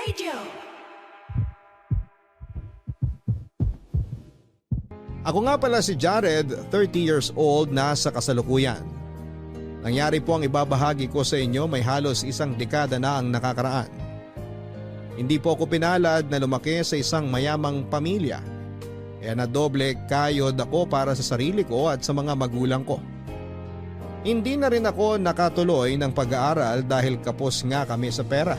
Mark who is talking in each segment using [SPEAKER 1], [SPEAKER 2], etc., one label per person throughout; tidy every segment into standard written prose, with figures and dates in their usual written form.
[SPEAKER 1] Radio.
[SPEAKER 2] Ako nga pala si Jared, 30 years old na sa kasalukuyan. Nangyari po ang ibabahagi ko sa inyo may halos isang dekada na ang nakakaraan. Hindi po ako pinalad na lumaki sa isang mayamang pamilya. Kaya nadoble kayod ako para sa sarili ko at sa mga magulang ko. Hindi na rin ako nakatuloy ng pag-aaral dahil kapos nga kami sa pera.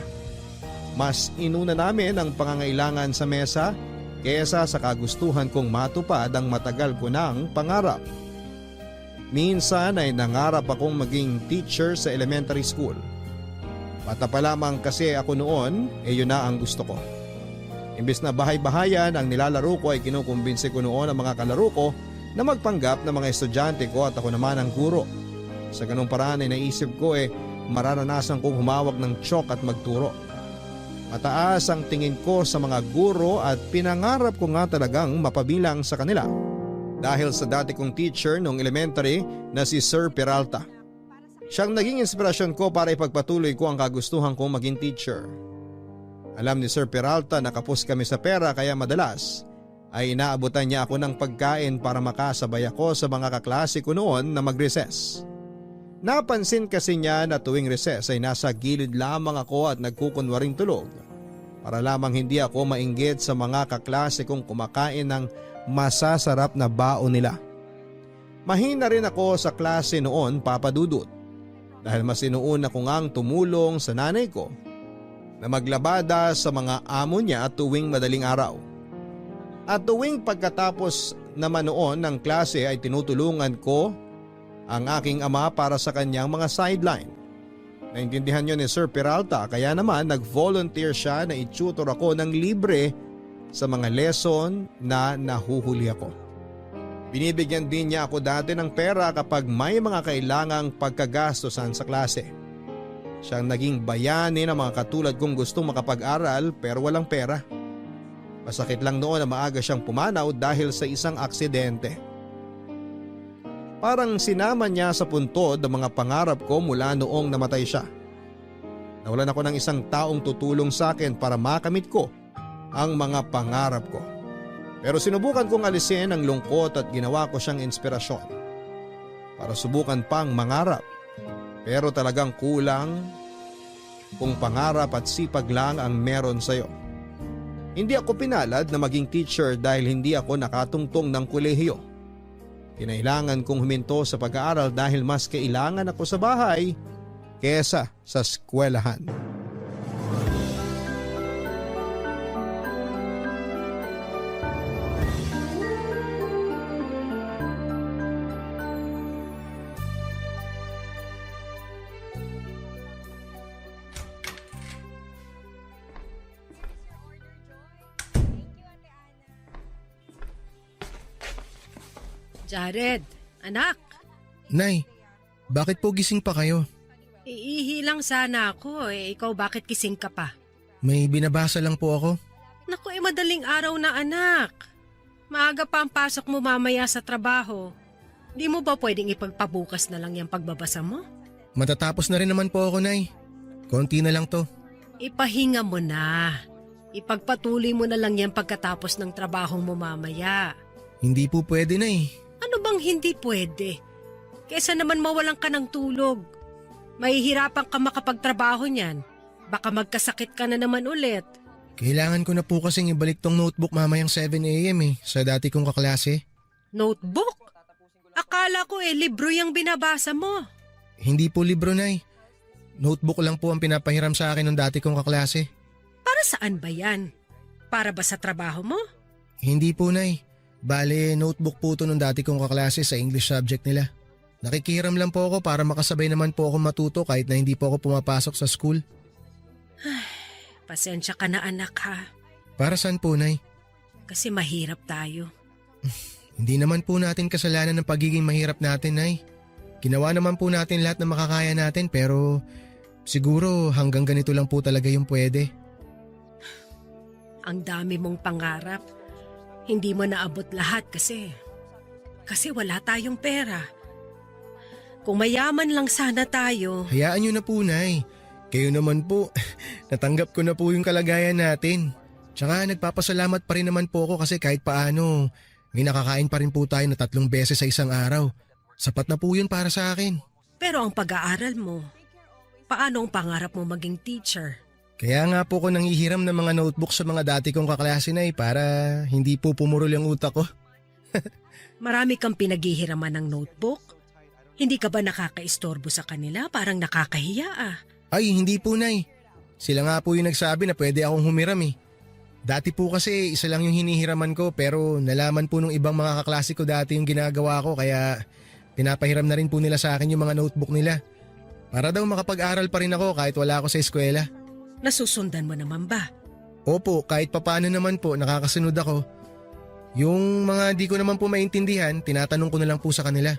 [SPEAKER 2] Mas inuna namin ang pangangailangan sa mesa kesa sa kagustuhan kong matupad ang matagal ko ng pangarap. Minsan ay nangarap akong maging teacher sa elementary school. Bata pa lamang kasi ako noon, yun na ang gusto ko. Imbes na bahay-bahayan ang nilalaro ko ay kinukumbinsi ko noon ang mga kalaro ko na magpanggap ng mga estudyante ko at ako naman ang guro. Sa ganung paraan ay naisip ko mararanasan kong humawak ng chalk at magturo. Mataas ang tingin ko sa mga guro at pinangarap ko nga talagang mapabilang sa kanila. Dahil sa dati kong teacher noong elementary na si Sir Peralta. Siyang naging inspirasyon ko para ipagpatuloy ko ang kagustuhan kong maging teacher. Alam ni Sir Peralta na kapos kami sa pera kaya madalas ay inaabutan niya ako ng pagkain para makasabay ako sa mga kaklase ko noon na mag-recess. Napansin kasi niya na tuwing recess ay nasa gilid lamang ako at nagkukunwaring tulog para lamang hindi ako mainggit sa mga kaklase kong kumakain ng masasarap na baon nila. Mahina rin ako sa klase noon, Papa Dudut, dahil mas inuuna ko ngang tumulong sa nanay ko na maglabada sa mga amo niya tuwing madaling araw. At tuwing pagkatapos naman noon ng klase ay tinutulungan ko ang aking ama para sa kanyang mga sideline. Naintindihan niyo ni Sir Peralta kaya naman nag-volunteer siya na i-tutor ako ng libre sa mga lesson na nahuhuli ako. Binibigyan din niya ako dati ng pera kapag may mga kailangang pagkagastosan sa klase. Siyang naging bayani ng mga katulad kong gustong makapag-aral pero walang pera. Masakit lang noon na maaga siyang pumanaw dahil sa isang aksidente. Parang sinama niya sa puntod ang mga pangarap ko mula noong namatay siya. Nawalan ako ng isang taong tutulong sa akin para makamit ko ang mga pangarap ko. Pero sinubukan kong alisin ang lungkot at ginawa ko siyang inspirasyon para subukan pang mangarap. Pero talagang kulang kung pangarap at sipag lang ang meron sa'yo. Hindi ako pinalad na maging teacher dahil hindi ako nakatungtong ng kolehiyo. Kinailangan kong huminto sa pag-aaral dahil mas kailangan ako sa bahay kesa sa eskwelahan.
[SPEAKER 3] Jared, anak.
[SPEAKER 4] Nay, bakit po gising pa kayo?
[SPEAKER 3] Iihi lang sana ako ikaw bakit kising ka pa?
[SPEAKER 4] May binabasa lang po ako.
[SPEAKER 3] Naku, madaling araw na anak. Maaga pa ang pasok mo mamaya sa trabaho. Di mo ba pwedeng ipagpabukas na lang yung pagbabasa mo?
[SPEAKER 4] Matatapos na rin naman po ako, Nay. Konti na lang to.
[SPEAKER 3] Ipahinga mo na. Ipagpatuloy mo na lang yan pagkatapos ng trabaho mo mamaya.
[SPEAKER 4] Hindi po pwede, Nay.
[SPEAKER 3] Ano bang hindi pwede? Kesa naman mawalan ka ng tulog. Mahihirapan ka makapagtrabaho niyan. Baka magkasakit ka na naman ulit.
[SPEAKER 4] Kailangan ko na po kasing ibalik tong notebook mamayang 7 a.m. sa dati kong kaklase.
[SPEAKER 3] Notebook? Akala ko libro yung binabasa mo.
[SPEAKER 4] Hindi po libro, Nay. Notebook lang po ang pinapahiram sa akin ng dati kong kaklase.
[SPEAKER 3] Para saan ba yan? Para ba sa trabaho mo?
[SPEAKER 4] Hindi po, Nay. Bale, notebook po ito nung dati kong kaklase sa English subject nila. Nakikihiram lang po ako para makasabay naman po ako matuto kahit na hindi po ako pumapasok sa school.
[SPEAKER 3] Pasensya ka na anak ha.
[SPEAKER 4] Para saan po, Nay?
[SPEAKER 3] Kasi mahirap tayo.
[SPEAKER 4] Hindi naman po natin kasalanan ng pagiging mahirap natin, Nay. Ginawa naman po natin lahat ng makakaya natin pero siguro hanggang ganito lang po talaga yung pwede.
[SPEAKER 3] Ang dami mong pangarap. Hindi mo naabot lahat kasi wala tayong pera. Kung mayaman lang sana tayo.
[SPEAKER 4] Hayaan niyo na po, Nay. Kayo naman po, natanggap ko na po yung kalagayan natin. Tsaka nagpapasalamat pa rin naman po ako kasi kahit paano, may nakakain pa rin po tayo na 3 beses sa isang araw. Sapat na po yun para sa akin.
[SPEAKER 3] Pero ang pag-aaral mo, paano ang pangarap mo maging teacher?
[SPEAKER 4] Kaya nga po ko nanghihiram ng mga notebook sa mga dati kong kaklase na para hindi po pumurol yung utak ko.
[SPEAKER 3] Marami kang pinaghihiraman ng notebook? Hindi ka ba nakakaistorbo sa kanila? Parang nakakahiya ah.
[SPEAKER 4] Ay, hindi po, Nay. Sila nga po yung nagsabi na pwede akong humiram eh. Dati po kasi isa lang yung hinihiraman ko pero nalaman po nung ibang mga kaklase ko dati yung ginagawa ko kaya pinapahiram na rin po nila sa akin yung mga notebook nila. Para daw makapag-aral pa rin ako kahit wala ako sa eskwela.
[SPEAKER 3] Nasusundan mo naman ba?
[SPEAKER 4] Opo, kahit papano naman po nakakasunod ako. Yung mga di ko naman po maintindihan, tinatanong ko na lang po sa kanila.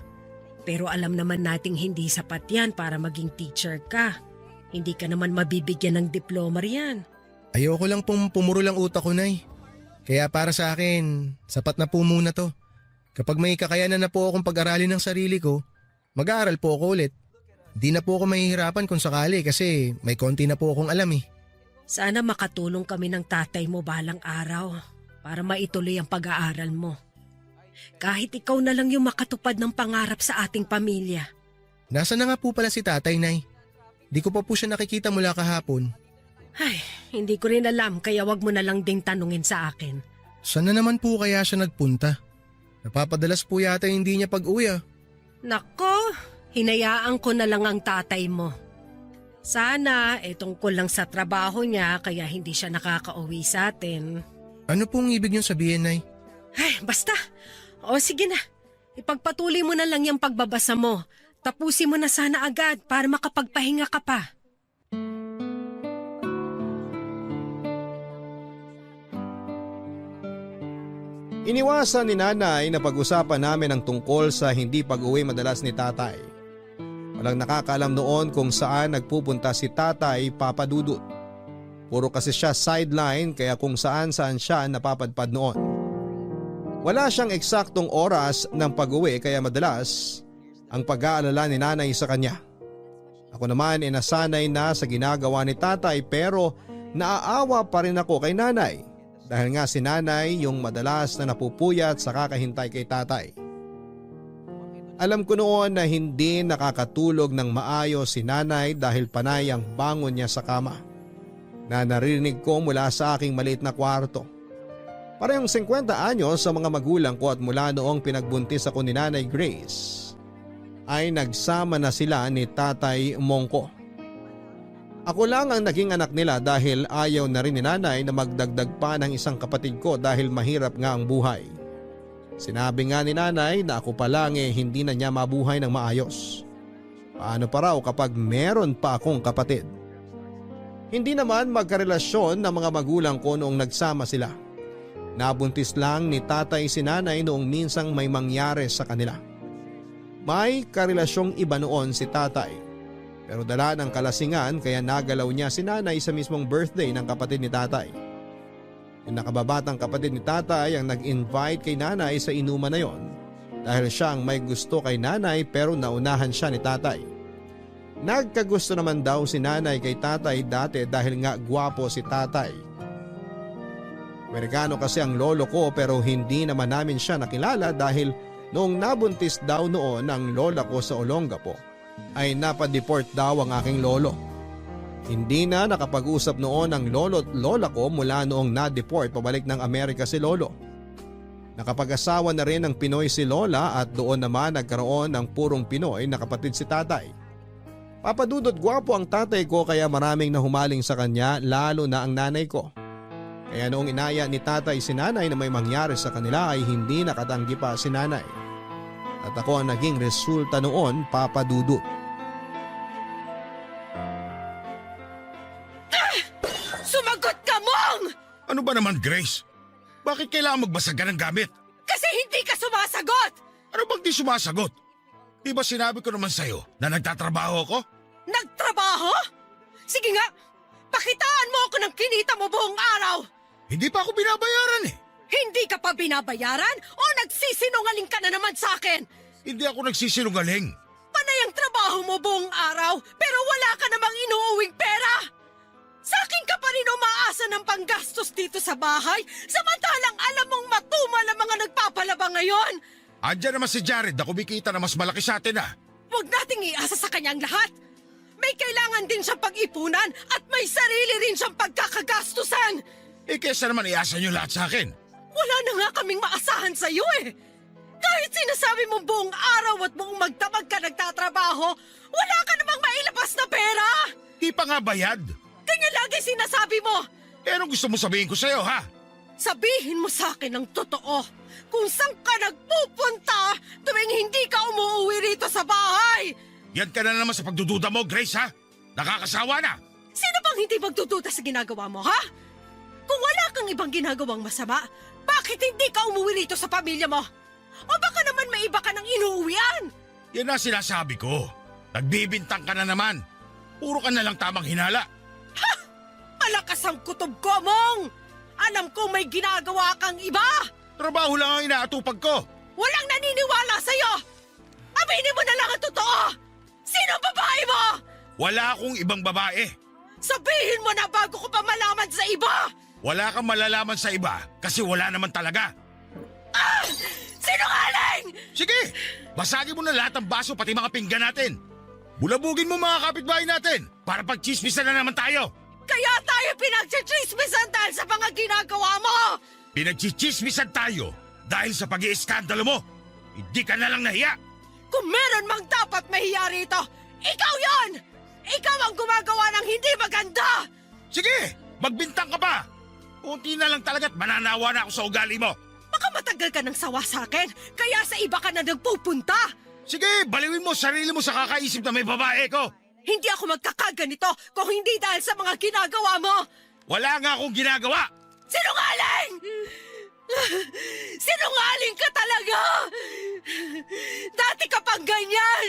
[SPEAKER 3] Pero alam naman nating hindi sapat yan para maging teacher ka. Hindi ka naman mabibigyan ng diploma riyan.
[SPEAKER 4] Ayoko lang pong pumurol ang utak ko, Nay. Kaya para sa akin, sapat na po muna to. Kapag may kakayanan na po akong pag-aralin ng sarili ko, mag-aaral po ako ulit. Di na po ako mahihirapan kung sakali kasi may konti na po akong alam eh.
[SPEAKER 3] Sana makatulong kami ng tatay mo balang araw para maituloy ang pag-aaral mo. Kahit ikaw na lang yung makatupad ng pangarap sa ating pamilya.
[SPEAKER 4] Nasaan na nga po pala si tatay, Nay? Di ko pa po siya nakikita mula kahapon.
[SPEAKER 3] Ay, hindi ko rin alam kaya wag mo na lang ding tanungin sa akin.
[SPEAKER 4] Saan na naman po kaya siya nagpunta? Napapadalas po yata hindi niya pag-uwi ah.
[SPEAKER 3] Nako, hinayaan ko na lang ang tatay mo. Sana tungkol lang sa trabaho niya kaya hindi siya nakakauwi sa atin.
[SPEAKER 4] Ano pong ibig niyong sabihin, Nay?
[SPEAKER 3] Ay, basta. O sige na, ipagpatuloy mo na lang yung pagbabasa mo. Tapusin mo na sana agad para makapagpahinga ka pa.
[SPEAKER 2] Iniwasan ni nanay na pag-usapan namin ang tungkol sa hindi pag-uwi madalas ni tatay. Walang nakakaalam noon kung saan nagpupunta si tatay Papa Dudut. Puro kasi siya sideline kaya kung saan siya napapadpad noon. Wala siyang eksaktong oras ng pag-uwi kaya madalas ang pag-aalala ni nanay sa kanya. Ako naman nasanay na sa ginagawa ni tatay pero naaawa pa rin ako kay nanay. Dahil nga si nanay yung madalas na napupuyat sa kakahintay kay tatay. Alam ko noon na hindi nakakatulog ng maayos si nanay dahil panay ang bangon niya sa kama. Na narinig ko mula sa aking maliit na kwarto. Parehong 50 anyos sa mga magulang ko at mula noong pinagbuntis ako ni Nanay Grace ay nagsama na sila ni Tatay Mongko. Ako lang ang naging anak nila dahil ayaw na rin ni nanay na magdagdag pa ng isang kapatid ko dahil mahirap nga ang buhay. Sinabi nga ni nanay na ako pa lang hindi na niya mabuhay ng maayos. Paano pa raw kapag meron pa akong kapatid? Hindi naman magkarelasyon ng mga magulang ko noong nagsama sila. Nabuntis lang ni tatay si nanay noong minsang may mangyari sa kanila. May karelasyong iba noon si tatay. Pero dala ng kalasingan kaya nagalaw niya si nanay sa mismong birthday ng kapatid ni tatay. Yung nakababatang kapatid ni tatay ang nag-invite kay nanay sa inuman na yon dahil siya ang may gusto kay nanay pero naunahan siya ni tatay. Nagkagusto naman daw si nanay kay tatay dati dahil nga gwapo si tatay. Amerikano kasi ang lolo ko pero hindi naman namin siya nakilala dahil noong nabuntis daw noon ang lola ko sa Olongapo ay napadeport daw ang aking lolo. Hindi na nakapag-usap noon ang lolo at lola ko mula noong na-deport pabalik ng Amerika si lolo. Nakapag-asawa na rin ng Pinoy si lola at doon naman nagkaroon ng purong Pinoy na kapatid si tatay. Papadudot gwapo ang tatay ko kaya maraming nahumaling sa kanya lalo na ang nanay ko. Kaya noong inaya ni tatay si nanay na may mangyari sa kanila ay hindi nakatanggi pa si nanay. At ako ang naging resulta noon, Papa Dudut.
[SPEAKER 3] Sumagot ka, Mong!
[SPEAKER 1] Ano ba naman, Grace? Bakit kailangan magbasag ka ng gamit?
[SPEAKER 3] Kasi hindi ka sumasagot!
[SPEAKER 1] Ano bang di sumasagot? Di ba sinabi ko naman sa'yo na nagtatrabaho ako?
[SPEAKER 3] Nagtrabaho? Sige nga, pakitaan mo ako ng kinita mo buong araw!
[SPEAKER 1] Hindi pa ako binabayaran eh.
[SPEAKER 3] Hindi ka pa binabayaran o nagsisinungaling ka na naman sa akin?
[SPEAKER 1] Hindi ako nagsisinungaling.
[SPEAKER 3] Panay ang trabaho mo buong araw pero wala ka namang inuuwing pera! gumagastos dito sa bahay, samantalang alam mong matumal ang mga nagpapalabang ngayon.
[SPEAKER 1] Andiyan naman si Jared na kumikita na mas malaki sa atin
[SPEAKER 3] Huwag nating iasa sa kanyang lahat. May kailangan din siyang pag-ipunan at may sarili rin siyang pagkakagastusan.
[SPEAKER 1] Kesa naman iasa niyo lahat sa akin.
[SPEAKER 3] Wala na nga kaming maasahan sa iyo Kahit sinasabi mong buong araw at buong magdamag ka nagtatrabaho, wala ka namang mailabas na pera.
[SPEAKER 1] Di pa nga bayad.
[SPEAKER 3] Kanya lagi sinasabi mo.
[SPEAKER 1] Anong gusto mo sabihin ko sa'yo, ha?
[SPEAKER 3] Sabihin mo sa akin ng totoo kung saan ka nagpupunta tuwing hindi ka umuwi rito sa bahay.
[SPEAKER 1] Yan ka na naman sa pagdududa mo, Grace, ha? Nakakasawa na.
[SPEAKER 3] Sino bang hindi magdududa sa ginagawa mo, ha? Kung wala kang ibang ginagawang masama, bakit hindi ka umuwi rito sa pamilya mo? O baka naman may iba ka nang inuuwian?
[SPEAKER 1] Yan ang sinasabi ko. Nagbibintang ka na naman. Puro ka na lang tamang hinala.
[SPEAKER 3] Malakas ang kutob ko, Mong! Alam ko may ginagawa kang iba!
[SPEAKER 1] Trabaho lang ang inaatupag ko.
[SPEAKER 3] Walang naniniwala sa'yo! Aminin mo na lang ang totoo! Sino ang babae mo?
[SPEAKER 1] Wala akong ibang babae.
[SPEAKER 3] Sabihin mo na bago ko pa malaman sa iba!
[SPEAKER 1] Wala kang malalaman sa iba kasi wala naman talaga.
[SPEAKER 3] Sinungaling!
[SPEAKER 1] Sige, basagin mo na lahat ng baso pati mga pinggan natin. Bulabugin mo mga kapitbahay natin para pagchismisan na naman tayo.
[SPEAKER 3] Kaya tayo pinagchichismisan dahil sa mga ginagawa mo!
[SPEAKER 1] Pinagchichismisan tayo dahil sa pag-iiskandalo mo. Hindi ka na lang nahiya.
[SPEAKER 3] Kung meron mang dapat mahiya rito, ikaw yon! Ikaw ang gumagawa ng hindi maganda!
[SPEAKER 1] Sige, magbintang ka pa. Unti na lang talaga't mananawa na ako sa ugali mo.
[SPEAKER 3] Baka matagal ka ng sawa sa akin, kaya sa iba ka na nagpupunta.
[SPEAKER 1] Sige, baliwin mo sarili mo sa kakaisip na may babae ko.
[SPEAKER 3] Hindi ako magkakaganito kung hindi dahil sa mga ginagawa mo.
[SPEAKER 1] Wala nga akong ginagawa.
[SPEAKER 3] Sinungaling! Sinungaling ka talaga! Dati ka pang ganyan!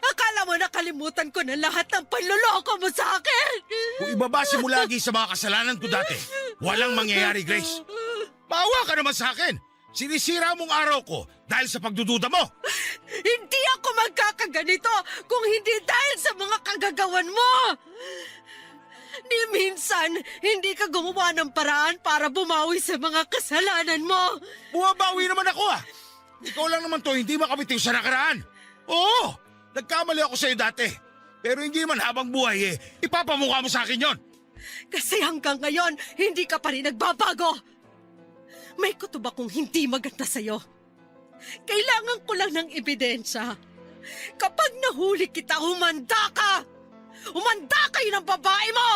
[SPEAKER 3] Akala mo nakalimutan ko na lahat ng panloloko mo sa akin!
[SPEAKER 1] Kung ibabase mo lagi sa mga kasalanan ko dati, walang mangyayari, Grace. Maawa ka naman sa akin. Sinisira mong araw ko dahil sa pagdududa mo.
[SPEAKER 3] Hindi ako magkakaganito kung hindi dahil sa mga kagagawan mo! Ni minsan, hindi ka gumawa ng paraan para bumawi sa mga kasalanan mo.
[SPEAKER 1] Bumabawi naman ako Ikaw lang naman to hindi makabitiw sa nakaraan. Oo, nagkamali ako sa'yo dati. Pero hindi man habang buhay ipapamukha mo sa akin yon.
[SPEAKER 3] Kasi hanggang ngayon, hindi ka pa rin nagbabago. May kutob akong hindi maganda sa'yo. Kailangan ko lang ng ebidensya. Kapag nahuli kita, humanda ka! Umanda kayo ng babae mo!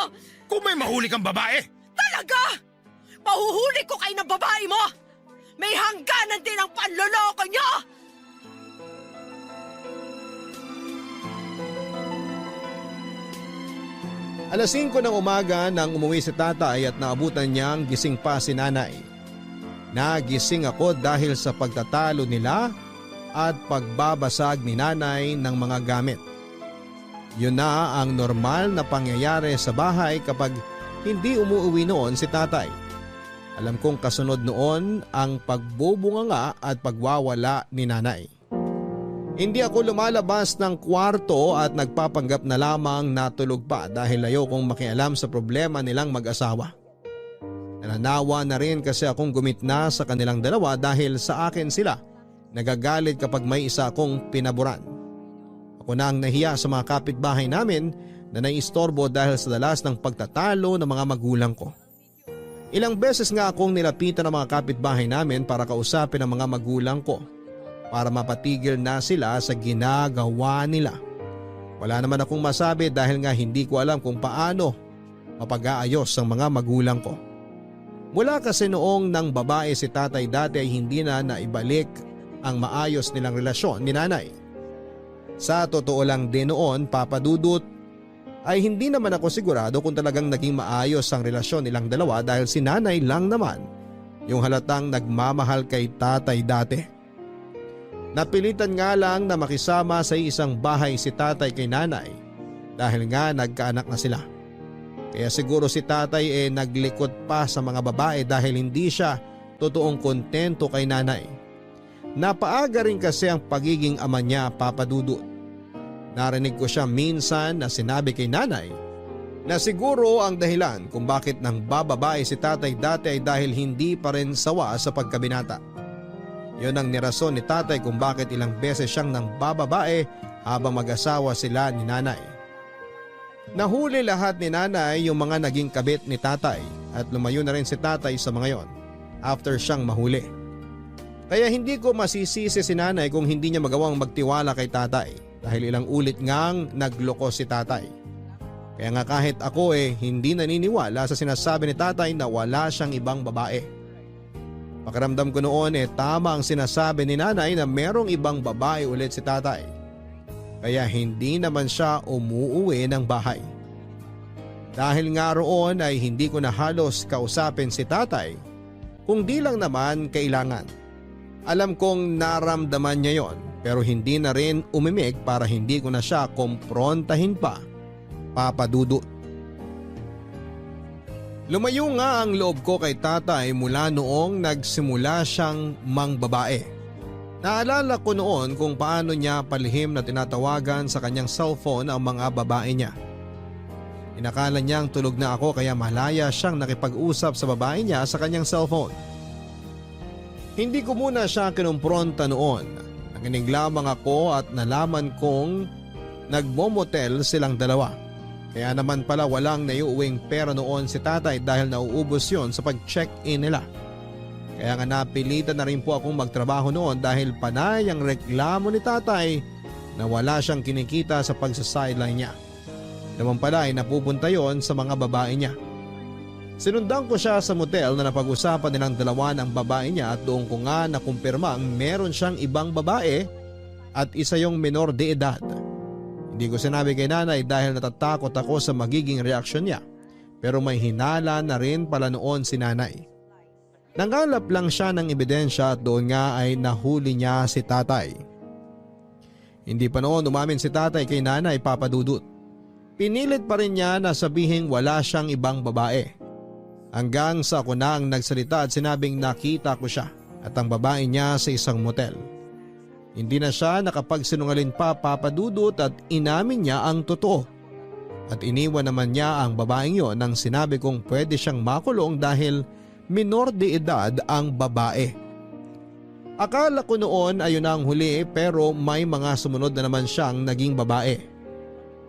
[SPEAKER 1] Kung may mahuli kang babae.
[SPEAKER 3] Talaga! Mahuhuli ko kayo ng babae mo! May hangganan din ang panloloko nyo!
[SPEAKER 2] Alas 5 ng umaga nang umuwi si tatay at naabutan niyang gising pa si nanay. Nagising ako dahil sa pagtatalo nila at pagbabasag ni nanay ng mga gamit. Yun na ang normal na pangyayari sa bahay kapag hindi umuwi noon si tatay. Alam kong kasunod noon ang pagbubunganga at pagwawala ni nanay. Hindi ako lumalabas ng kwarto at nagpapanggap na lamang natulog pa dahil ayokong makialam sa problema nilang mag-asawa. Nananawa na rin kasi akong gumitna sa kanilang dalawa dahil sa akin sila nagagalit kapag may isa akong pinaburan. Ako na ang nahiya sa mga kapitbahay namin na naiistorbo dahil sa dalas ng pagtatalo ng mga magulang ko. Ilang beses nga akong nilapitan ng mga kapitbahay namin para kausapin ang mga magulang ko para mapatigil na sila sa ginagawa nila. Wala naman akong masabi dahil nga hindi ko alam kung paano mapag-aayos ang mga magulang ko. Mula kasi noong nang babae si tatay dati ay hindi na naibalik ang maayos nilang relasyon ni nanay. Sa totoo lang din noon, Papa Dudut, ay hindi naman ako sigurado kung talagang naging maayos ang relasyon nilang dalawa dahil si nanay lang naman yung halatang nagmamahal kay tatay dati. Napilitan nga lang na makisama sa isang bahay si tatay kay nanay dahil nga nagkaanak na sila. Kaya siguro si tatay naglikot pa sa mga babae dahil hindi siya totoong kontento kay nanay. Napaaga rin kasi ang pagiging ama niya, Papa Dudut. Narinig ko siya minsan na sinabi kay nanay Na siguro ang dahilan kung bakit nang bababae si tatay dati ay dahil hindi pa rin sawa sa pagkabinata. Yon ang nirason ni tatay kung bakit ilang beses siyang nang bababae habang mag-asawa sila ni nanay. Nahuli lahat ni nanay yung mga naging kabit ni tatay at lumayo na rin si tatay sa mga yon after siyang mahuli. Kaya hindi ko masisisi si nanay kung hindi niya magawang magtiwala kay tatay dahil ilang ulit ngang nagloko si tatay. Kaya nga kahit ako hindi naniniwala sa sinasabi ni tatay na wala siyang ibang babae. Pakiramdam ko noon tama ang sinasabi ni nanay na merong ibang babae ulit si tatay. Kaya hindi naman siya umuuwi ng bahay. Dahil nga roon ay hindi ko na halos kausapin si tatay kung di lang naman kailangan. Alam kong naramdaman niya yon pero hindi na rin umimik para hindi ko na siya kumprontahin pa, Papa Dudut. Lumayo nga ang loob ko kay tatay mula noong nagsimula siyang mangbabae. Naalala ko noon kung paano niya palihim na tinatawagan sa kanyang cellphone ang mga babae niya. Inakala niyang tulog na ako kaya malaya siyang nakipag-usap sa babae niya sa kanyang cellphone. Hindi ko muna siya kinumpronta noon. Nakinig lamang ako at nalaman kong nagmomotel silang dalawa. Kaya naman pala walang naiuwing pera noon si tatay dahil nauubos yon sa pag-check-in nila. Kaya nga napilitan na rin po akong magtrabaho noon dahil panay ang reklamo ni tatay na wala siyang kinikita sa pagsa-sideline niya. Naman pala ay napupunta yon sa mga babae niya. Sinundan ko siya sa motel na napag-usapan nilang dalawa ng babae niya at doon ko nga nakumpirma ang meron siyang ibang babae at isa yung menor de edad. Hindi ko sinabi kay nanay dahil natatakot ako sa magiging reaksyon niya pero may hinala na rin pala noon si nanay. Nangalap lang siya ng ebidensya at doon nga ay nahuli niya si tatay. Hindi pa noon umamin si tatay kay nanay, Papa Dudut. Pinilit pa rin niya na sabihing wala siyang ibang babae. Hanggang sa ako na ang nagsalita at sinabing nakita ko siya at ang babae niya sa isang motel. Hindi na siya nakapagsinungaling pa, Papa Dudut, at inamin niya ang totoo. At iniwan naman niya ang babaeng yon nang sinabi kong pwede siyang makulong dahil minor de edad ang babae. Akala ko noon ayun na ang huli pero may mga sumunod na naman siyang naging babae.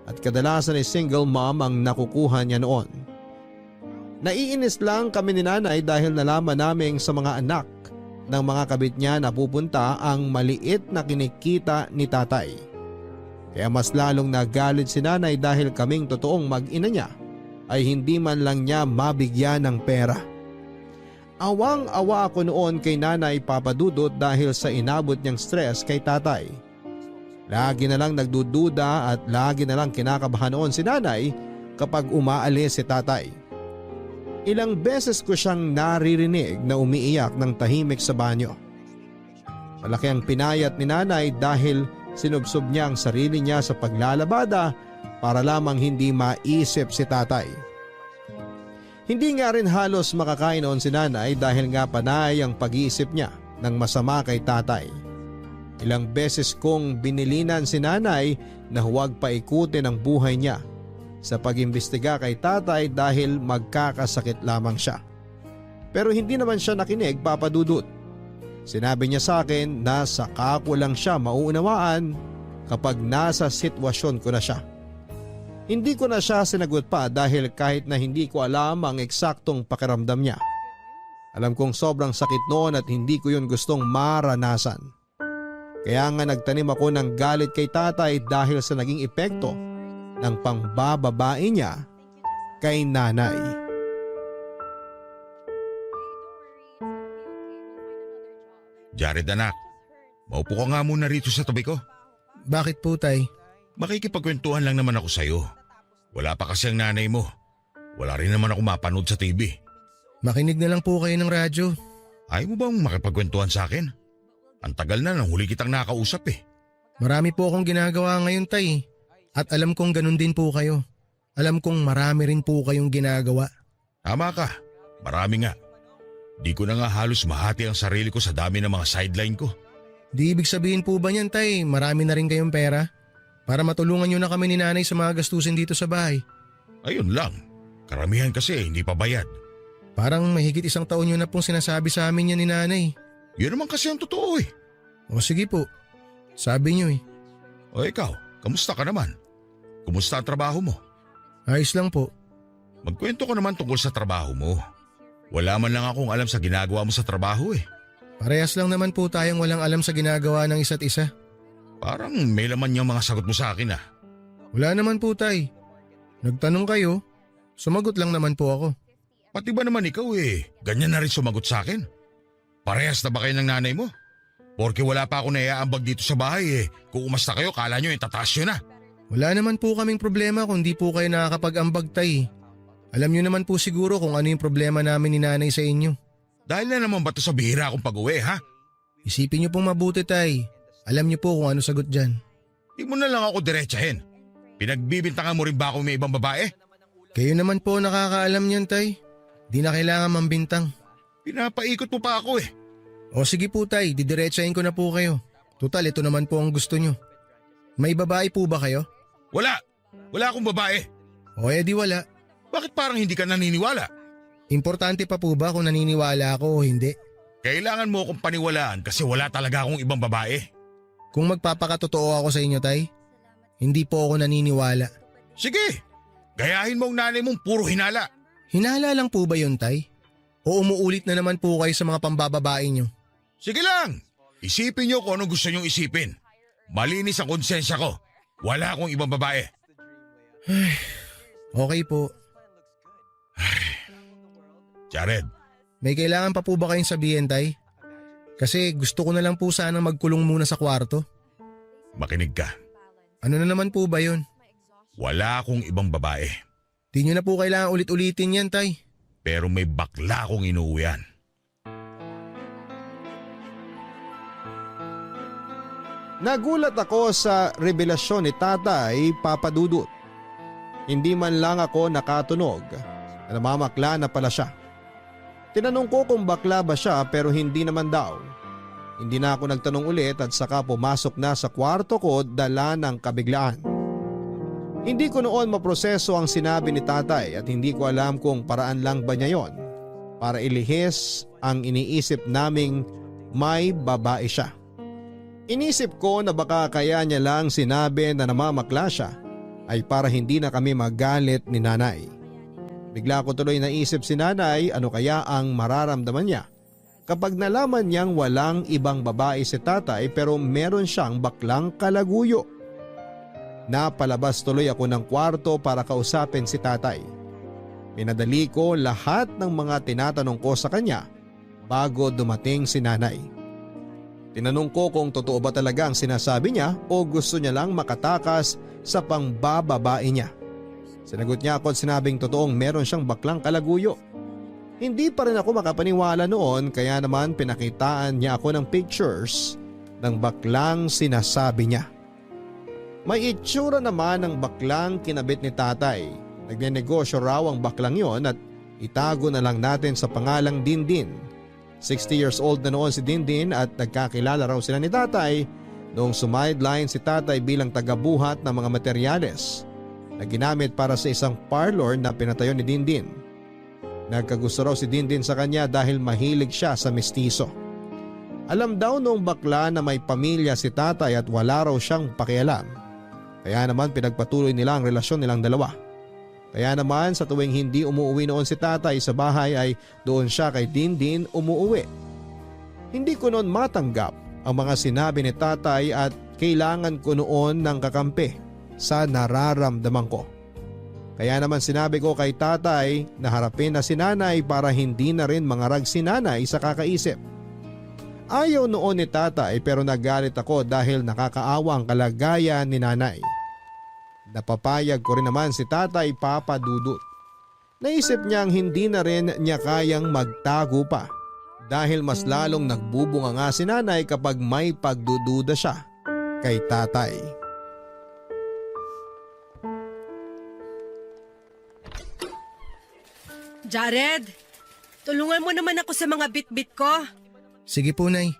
[SPEAKER 2] At kadalasan ay single mom ang nakukuha niya noon. Naiinis lang kami ni nanay dahil nalaman namin sa mga anak ng mga kabit niya na pupunta ang maliit na kinikita ni tatay. Kaya mas lalong nagalit si nanay dahil kaming totoong mag-ina niya ay hindi man lang niya mabigyan ng pera. Awang-awa ako noon kay nanay, Papa Dudut, dahil sa inabot niyang stress kay tatay. Lagi na lang nagdududa at lagi na lang kinakabahan noon si nanay kapag umaalis si tatay. Ilang beses ko siyang naririnig na umiiyak ng tahimik sa banyo. Malaki ang pinayat ni nanay dahil sinubsob niya ang sarili niya sa paglalabada para lamang hindi maisip si tatay. Hindi nga rin halos makakain noon si nanay dahil nga panay ang pag-iisip niya ng masama kay tatay. Ilang beses kong binilinan si nanay na huwag paikutin ang buhay niya sa pag-imbestiga kay tatay dahil magkakasakit lamang siya. Pero hindi naman siya nakinig, Papa Dudut. Sinabi niya sa akin na saka ko lang siya mauunawaan kapag nasa sitwasyon ko na siya. Hindi ko na siya sinagot pa dahil kahit na hindi ko alam ang eksaktong pakiramdam niya. Alam kong sobrang sakit noon at hindi ko yun gustong maranasan. Kaya nga nagtanim ako ng galit kay tatay dahil sa naging epekto ng pangbababae niya kay nanay.
[SPEAKER 1] Jared anak, maupo ka nga muna rito sa tabi ko.
[SPEAKER 4] Bakit po, tay?
[SPEAKER 1] Makikipagkwentuhan lang naman ako sa'yo. Wala pa kasi ang nanay mo. Wala rin naman ako mapanood sa TV.
[SPEAKER 4] Makinig na lang po kayo ng radyo.
[SPEAKER 1] Ayaw mo bang makipagkwentuhan sa akin? Ang tagal na nang huli kitang nakausap eh.
[SPEAKER 4] Marami po akong ginagawa ngayon, tay. At alam kong ganun din po kayo. Alam kong marami rin po kayong ginagawa.
[SPEAKER 1] Tama ka, marami nga. Di ko na nga halos mahati ang sarili ko sa dami ng mga sideline ko.
[SPEAKER 4] Di ibig sabihin po ba niyan, tay, marami na rin kayong pera? Para matulungan nyo na kami ni nanay sa mga gastusin dito sa bahay.
[SPEAKER 1] Ayun lang. Karamihan kasi hindi pa bayad.
[SPEAKER 4] Parang mahigit 1 taon nyo na pong sinasabi sa amin yan ni nanay.
[SPEAKER 1] Yun naman kasi ang totoo eh.
[SPEAKER 4] O sige po, sabi nyo eh.
[SPEAKER 1] O ikaw, kamusta ka naman? Kumusta ang trabaho mo?
[SPEAKER 4] Ayos lang po.
[SPEAKER 1] Magkwento ka naman tungkol sa trabaho mo. Wala man lang akong alam sa ginagawa mo sa trabaho eh.
[SPEAKER 4] Parehas lang naman po tayong walang alam sa ginagawa ng isa't isa.
[SPEAKER 1] Parang may laman yung mga sagot mo sa akin ah.
[SPEAKER 4] Wala naman po tay. Nagtanong kayo, sumagot lang naman po ako.
[SPEAKER 1] Pati ba naman ikaw eh, ganyan na rin sumagot sa akin? Parehas na ba kayo ng nanay mo? Porque wala pa ako naiaambag dito sa bahay eh. Kung umasta kayo, kala nyo tataas yun na.
[SPEAKER 4] Wala naman po kaming problema kung di po kayo nakakapag-ambag tay. Alam nyo naman po siguro kung ano yung problema namin ni nanay sa inyo.
[SPEAKER 1] Dahil na naman ba ito sa bihira akong pag-uwi ha?
[SPEAKER 4] Isipin nyo pong mabuti tay. Alam nyo po kung ano sagot dyan.
[SPEAKER 1] Di mo na lang ako diretsahin. Pinagbibintangan mo rin ba ako may ibang babae?
[SPEAKER 4] Kayo naman po nakakaalam niyan tay. Di na kailangan mambintang.
[SPEAKER 1] Pinapaikot mo pa ako eh.
[SPEAKER 4] O sige po tay, didiretsahin ko na po kayo. Tutal, ito naman po ang gusto nyo. May babae po ba kayo?
[SPEAKER 1] Wala. Wala akong babae.
[SPEAKER 4] O edi wala.
[SPEAKER 1] Bakit parang hindi ka naniniwala?
[SPEAKER 4] Importante pa po ba kung naniniwala ako o hindi?
[SPEAKER 1] Kailangan mo akong paniwalaan kasi wala talaga akong ibang babae.
[SPEAKER 4] Kung magpapakatotoo ako sa inyo tay, hindi po ako naniniwala.
[SPEAKER 1] Sige, gayahin mo ang nanay mong puro hinala.
[SPEAKER 4] Hinala lang po ba yun tay? O umuulit na naman po kayo sa mga pambababae nyo?
[SPEAKER 1] Sige lang, isipin niyo kung anong gusto niyong isipin. Malinis ang konsensya ko. Wala akong ibang babae.
[SPEAKER 4] Okay po.
[SPEAKER 1] Jared,
[SPEAKER 4] May kailangan pa po ba kayong sabihin tay? Kasi gusto ko na lang po sana magkulong muna sa kwarto.
[SPEAKER 1] makinig ka.
[SPEAKER 4] Ano na naman po ba yun?
[SPEAKER 1] Wala akong ibang babae.
[SPEAKER 4] Di nyo na po kailangan ulit-ulitin yan tay.
[SPEAKER 1] Pero may bakla akong inuuwian.
[SPEAKER 2] Nagulat ako sa revelasyon ni Tatay Papa Dudut. Hindi man lang ako nakatunog na namamakla na pala siya. Tinanong ko kung bakla ba siya pero hindi naman daw. Hindi na ako nagtanong ulit at saka pumasok na sa kwarto ko dala ng kabiglaan. Hindi ko noon maproseso ang sinabi ni Tatay at hindi ko alam kung paraan lang ba niya yon para ilihis ang iniisip naming may babae siya. Inisip ko na baka kaya niya lang sinabi na namamakla siya ay para hindi na kami magalit ni nanay. Bigla ko tuloy naisip si nanay ano kaya ang mararamdaman niya kapag nalaman niyang walang ibang babae si Tatay pero meron siyang baklang kalaguyo. Napalabas tuloy ako ng kwarto para kausapin si Tatay. Pinadali ko lahat ng mga tinatanong ko sa kanya bago dumating si nanay. Tinanong ko kung totoo ba talaga ang sinasabi niya o gusto niya lang makatakas sa pangbababae niya. Sinagot niya ako at sinabing totoong meron siyang baklang kalaguyo. Hindi pa rin ako makapaniwala noon kaya naman pinakitaan niya ako ng pictures ng baklang sinasabi niya. May itsura naman ng baklang kinabit ni Tatay. Nagnenegosyo raw ang baklang yon at itago na lang natin sa pangalang Dindin. 60 years old na noon si Dindin at nagkakilala raw sila ni Tatay noong sumideline si Tatay bilang tagabuhat ng mga materyales na ginamit para sa isang parlor na pinatayo ni Dindin. Nagkagusto raw si Dindin sa kanya dahil mahilig siya sa mestizo. Alam daw noong bakla na may pamilya si Tatay at wala raw siyang pakialam. Kaya naman pinagpatuloy nila ang relasyon nilang dalawa. Kaya naman sa tuwing hindi umuwi noon si Tatay sa bahay ay doon siya kay Dindin umuwi. Hindi ko noon matanggap ang mga sinabi ni Tatay at kailangan ko noon ng kakampi sa nararamdaman ko. Kaya naman sinabi ko kay Tatay na harapin na si Nanay para hindi na rin mangarag si Nanay sa kakaisip. Ayaw noon ni Tatay pero nagalit ako dahil nakakaawa ang kalagayan ni Nanay. Napapayag ko rin naman si Tatay Papa Dudut. Naisip niyang hindi na rin niya kayang magtago pa dahil mas lalong nagbubunga nga si Nanay kapag may pagdududa siya kay Tatay.
[SPEAKER 3] Jared, tulungan mo naman ako sa mga bit-bit ko.
[SPEAKER 4] Sige po nay.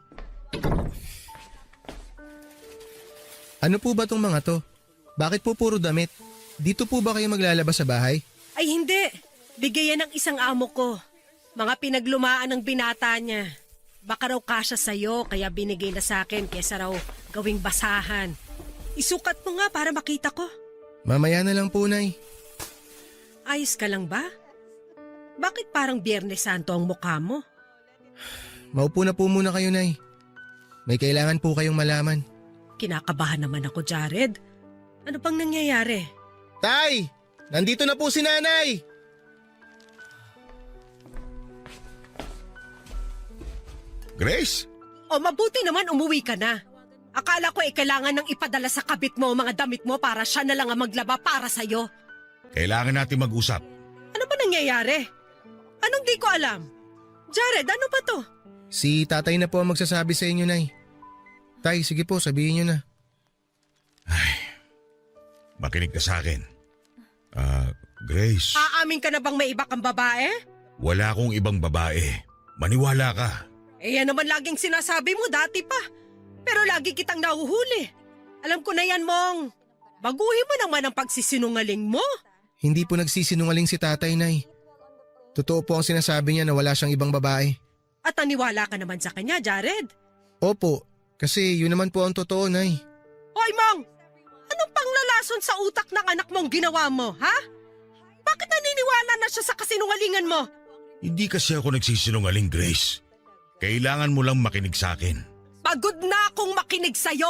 [SPEAKER 4] Ano po ba tong mga to? Bakit po puro damit? Dito po ba kayo maglalabas sa bahay?
[SPEAKER 3] Ay hindi, bigay yan ng isang amo ko. Mga pinaglumaan ng binata niya. Baka raw kasya sa'yo, kaya binigay na sa akin kesa raw gawing basahan. Isukat mo nga para makita ko.
[SPEAKER 4] Mamaya na lang po, Nay.
[SPEAKER 3] Ayos ka lang ba? Bakit parang Biyernes Santo ang mukha mo?
[SPEAKER 4] Maupo na po muna kayo, Nay. May kailangan po kayong malaman.
[SPEAKER 3] Kinakabahan naman ako, Jared. Ano bang nangyayari?
[SPEAKER 4] Tay! Nandito na po si Nanay!
[SPEAKER 1] Grace?
[SPEAKER 3] O mabuti naman umuwi ka na. Akala ko kailangan nang ipadala sa kabit mo ang mga damit mo para siya na lang ang maglaba para sa'yo.
[SPEAKER 1] Kailangan natin mag-usap.
[SPEAKER 3] Ano ba nangyayari? Anong di ko alam? Jared, ano ba to?
[SPEAKER 4] Si tatay na po ang magsasabi sa inyo, Nay. Tay, sige po, sabihin niyo na.
[SPEAKER 1] Makinig ka sa akin. Grace,
[SPEAKER 3] Aamin ka na bang may iba kang babae?
[SPEAKER 1] wala akong ibang babae. Maniwala ka.
[SPEAKER 3] Eh yan naman laging sinasabi mo dati pa. Pero lagi kitang nahuhuli. Alam ko na yan, Mong. Baguhin mo naman ang pagsisinungaling mo.
[SPEAKER 4] Hindi po nagsisinungaling si tatay, Nay. Totoo po ang sinasabi niya na wala siyang ibang babae.
[SPEAKER 3] At naniwala ka naman sa kanya, Jared.
[SPEAKER 4] Opo, kasi yun naman po ang totoo, Nay.
[SPEAKER 3] Hoy, Mong! Anong panglalason sa utak ng anak mong ginawa mo, ha? Bakit naniniwala na siya sa kasinungalingan mo?
[SPEAKER 1] Hindi kasi ako nagsisinungaling, Grace. Kailangan mo lang makinig sa akin.
[SPEAKER 3] Pagod na akong makinig sa'yo.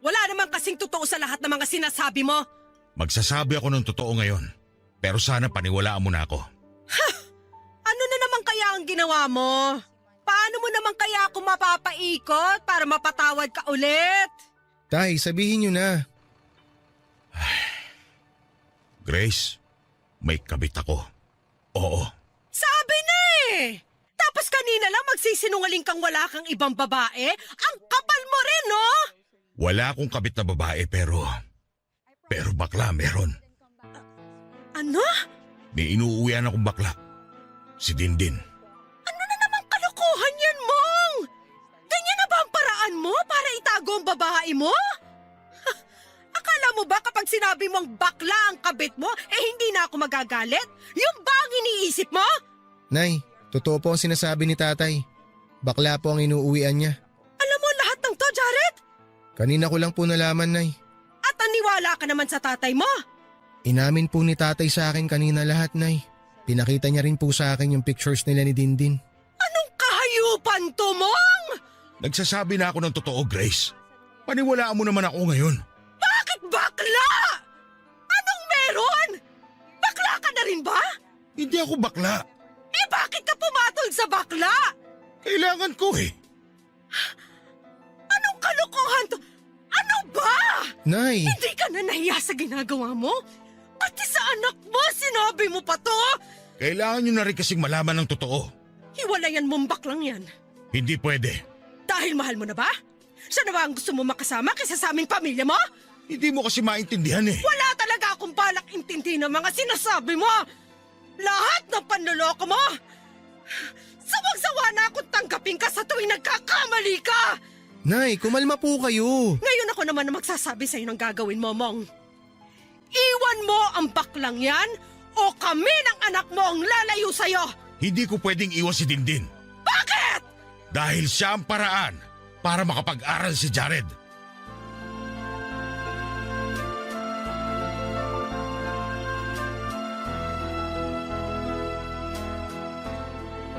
[SPEAKER 3] Wala naman kasing totoo sa lahat ng mga sinasabi mo.
[SPEAKER 1] Magsasabi ako ng totoo ngayon. Pero sana paniwalaan mo na ako.
[SPEAKER 3] Ano na naman kaya ang ginawa mo? Paano mo naman kaya ako mapapaikot para mapatawad ka ulit?
[SPEAKER 4] Tay, sabihin niyo na.
[SPEAKER 1] Grace, may kabit ako. Oo.
[SPEAKER 3] Sabi na eh! Tapos kanina lang magsisinungaling kang wala kang ibang babae? Ang kapal mo rin, no?
[SPEAKER 1] Wala akong kabit na babae pero bakla meron.
[SPEAKER 3] Ano?
[SPEAKER 1] May inuuwian akong bakla. Si Dindin.
[SPEAKER 3] Ano na namang kalokohan yan, Mong? Ganyan na ba ang paraan mo para itago ang babae mo? Akala mo ba kapag sinabi mong bakla ang kabit mo, hindi na ako magagalit? Yung ba ang iniisip mo?
[SPEAKER 4] Nay, totoo po ang sinasabi ni tatay. Bakla po ang inuuwian niya.
[SPEAKER 3] Alam mo lahat ng to, Jared?
[SPEAKER 4] Kanina ko lang po nalaman, Nay.
[SPEAKER 3] At naniwala ka naman sa tatay mo?
[SPEAKER 4] Inamin po ni tatay sa akin kanina lahat, Nay. Pinakita niya rin po sa akin yung pictures nila ni Dindin.
[SPEAKER 3] Anong kahayupan to, Mong?
[SPEAKER 1] Nagsasabi na ako ng totoo, Grace. Paniwalaan mo naman ako ngayon.
[SPEAKER 3] Bakit bakla? Anong meron? Bakla ka na rin ba?
[SPEAKER 1] Hindi ako bakla.
[SPEAKER 3] Bakit ka pumatol sa bakla?
[SPEAKER 1] Kailangan ko eh.
[SPEAKER 3] Anong kalokohan to? Ano ba?
[SPEAKER 4] Nay!
[SPEAKER 3] Hindi ka na nahiya sa ginagawa mo? Pati sa anak mo, sinabi mo pa to?
[SPEAKER 1] Kailangan nyo na rin kasing malaman ng totoo.
[SPEAKER 3] Hiwalayan mong baklang yan.
[SPEAKER 1] Hindi pwede.
[SPEAKER 3] Dahil mahal mo na ba? Siya na ba ang gusto mo makasama kaysa sa aming pamilya mo?
[SPEAKER 1] Hindi mo kasi maintindihan eh.
[SPEAKER 3] Wala talaga akong balak intindi ng mga sinasabi mo. Lahat ng panloloko mo. Sawang-sawa na akong tanggapin ka sa tuwing nagkakamali ka.
[SPEAKER 4] Nay, kumalma po kayo.
[SPEAKER 3] Ngayon ako naman na magsasabi sa'yo ng gagawin mo, Mong. Iwan mo ang baklang yan o kami ng anak mo ang lalayo sa'yo.
[SPEAKER 1] Hindi ko pwedeng iwan si Dindin.
[SPEAKER 3] Bakit?
[SPEAKER 1] Dahil siya ang paraan para makapag-aral si Jared.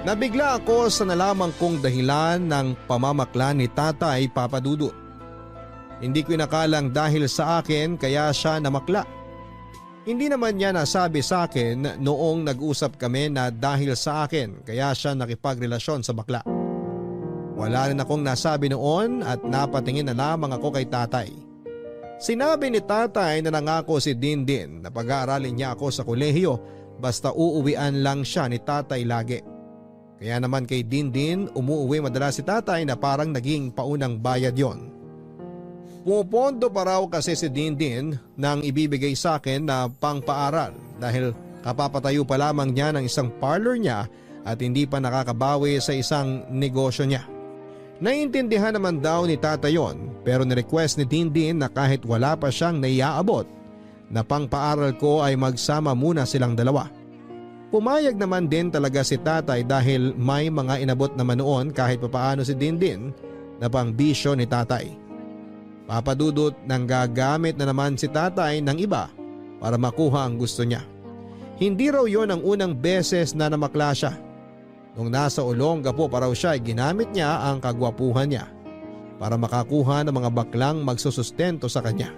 [SPEAKER 2] Nabigla ako sa nalaman kong dahilan ng pamamakla ni Tatay Papa Dudut. Hindi ko inakalang dahil sa akin kaya siya namakla. Hindi naman niya nasabi sa akin noong nag-usap kami na dahil sa akin kaya siya nakipagrelasyon sa bakla. Wala rin akong nasabi noon at napatingin na lamang ako kay Tatay. Sinabi ni Tatay na nangako si Dindin na pag-aaralin niya ako sa kolehiyo basta uuwian lang siya ni Tatay lagi. Kaya naman kay Dindin umuwi madalas si Tatay na parang naging paunang bayad yon. Pumupondo pa raw kasi si Dindin nang ibibigay sa akin na pangpaaral dahil kapapatayo pa lamang niya ng isang parlor niya at hindi pa nakakabawi sa isang negosyo niya. Naiintindihan naman daw ni Tatay yon pero nirequest ni Dindin na kahit wala pa siyang naiaabot na pangpaaral ko ay magsama muna silang dalawa. Pumayag naman din talaga si tatay dahil may mga inabot naman noon kahit papaano si Dindin na pangbisyo ni tatay. Papadudot nang gagamit na naman si tatay ng iba para makuha ang gusto niya. Hindi raw yon ang unang beses na namakla siya. Nung nasa Olongapo pa raw siya ay ginamit niya ang kagwapuhan niya para makakuha ng mga baklang magsusustento sa kanya.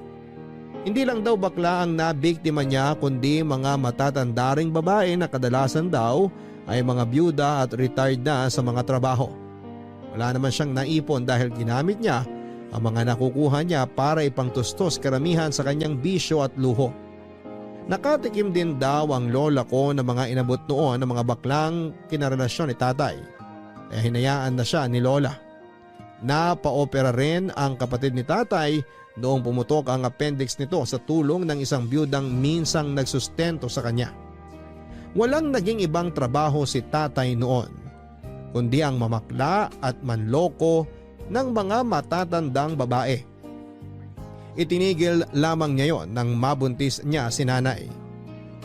[SPEAKER 2] Hindi lang daw bakla ang nabiktima niya kundi mga matatandaring babae na kadalasan daw ay mga byuda at retired na sa mga trabaho. Wala naman siyang naipon dahil ginamit niya ang mga nakukuha niya para ipangtustos karamihan sa kanyang bisyo at luho. Nakatikim din daw ang lola ko ng mga inabot noon ng mga baklang kinarelasyon ni tatay. Kaya hinayaan na siya ni lola. Napaopera rin ang kapatid ni tatay noong pumutok ang appendix nito sa tulong ng isang byudang minsang nagsustento sa kanya. Walang naging ibang trabaho si tatay noon, kundi ang mamakla at manloko ng mga matatandang babae. Itinigil lamang niya yon nang mabuntis niya si nanay.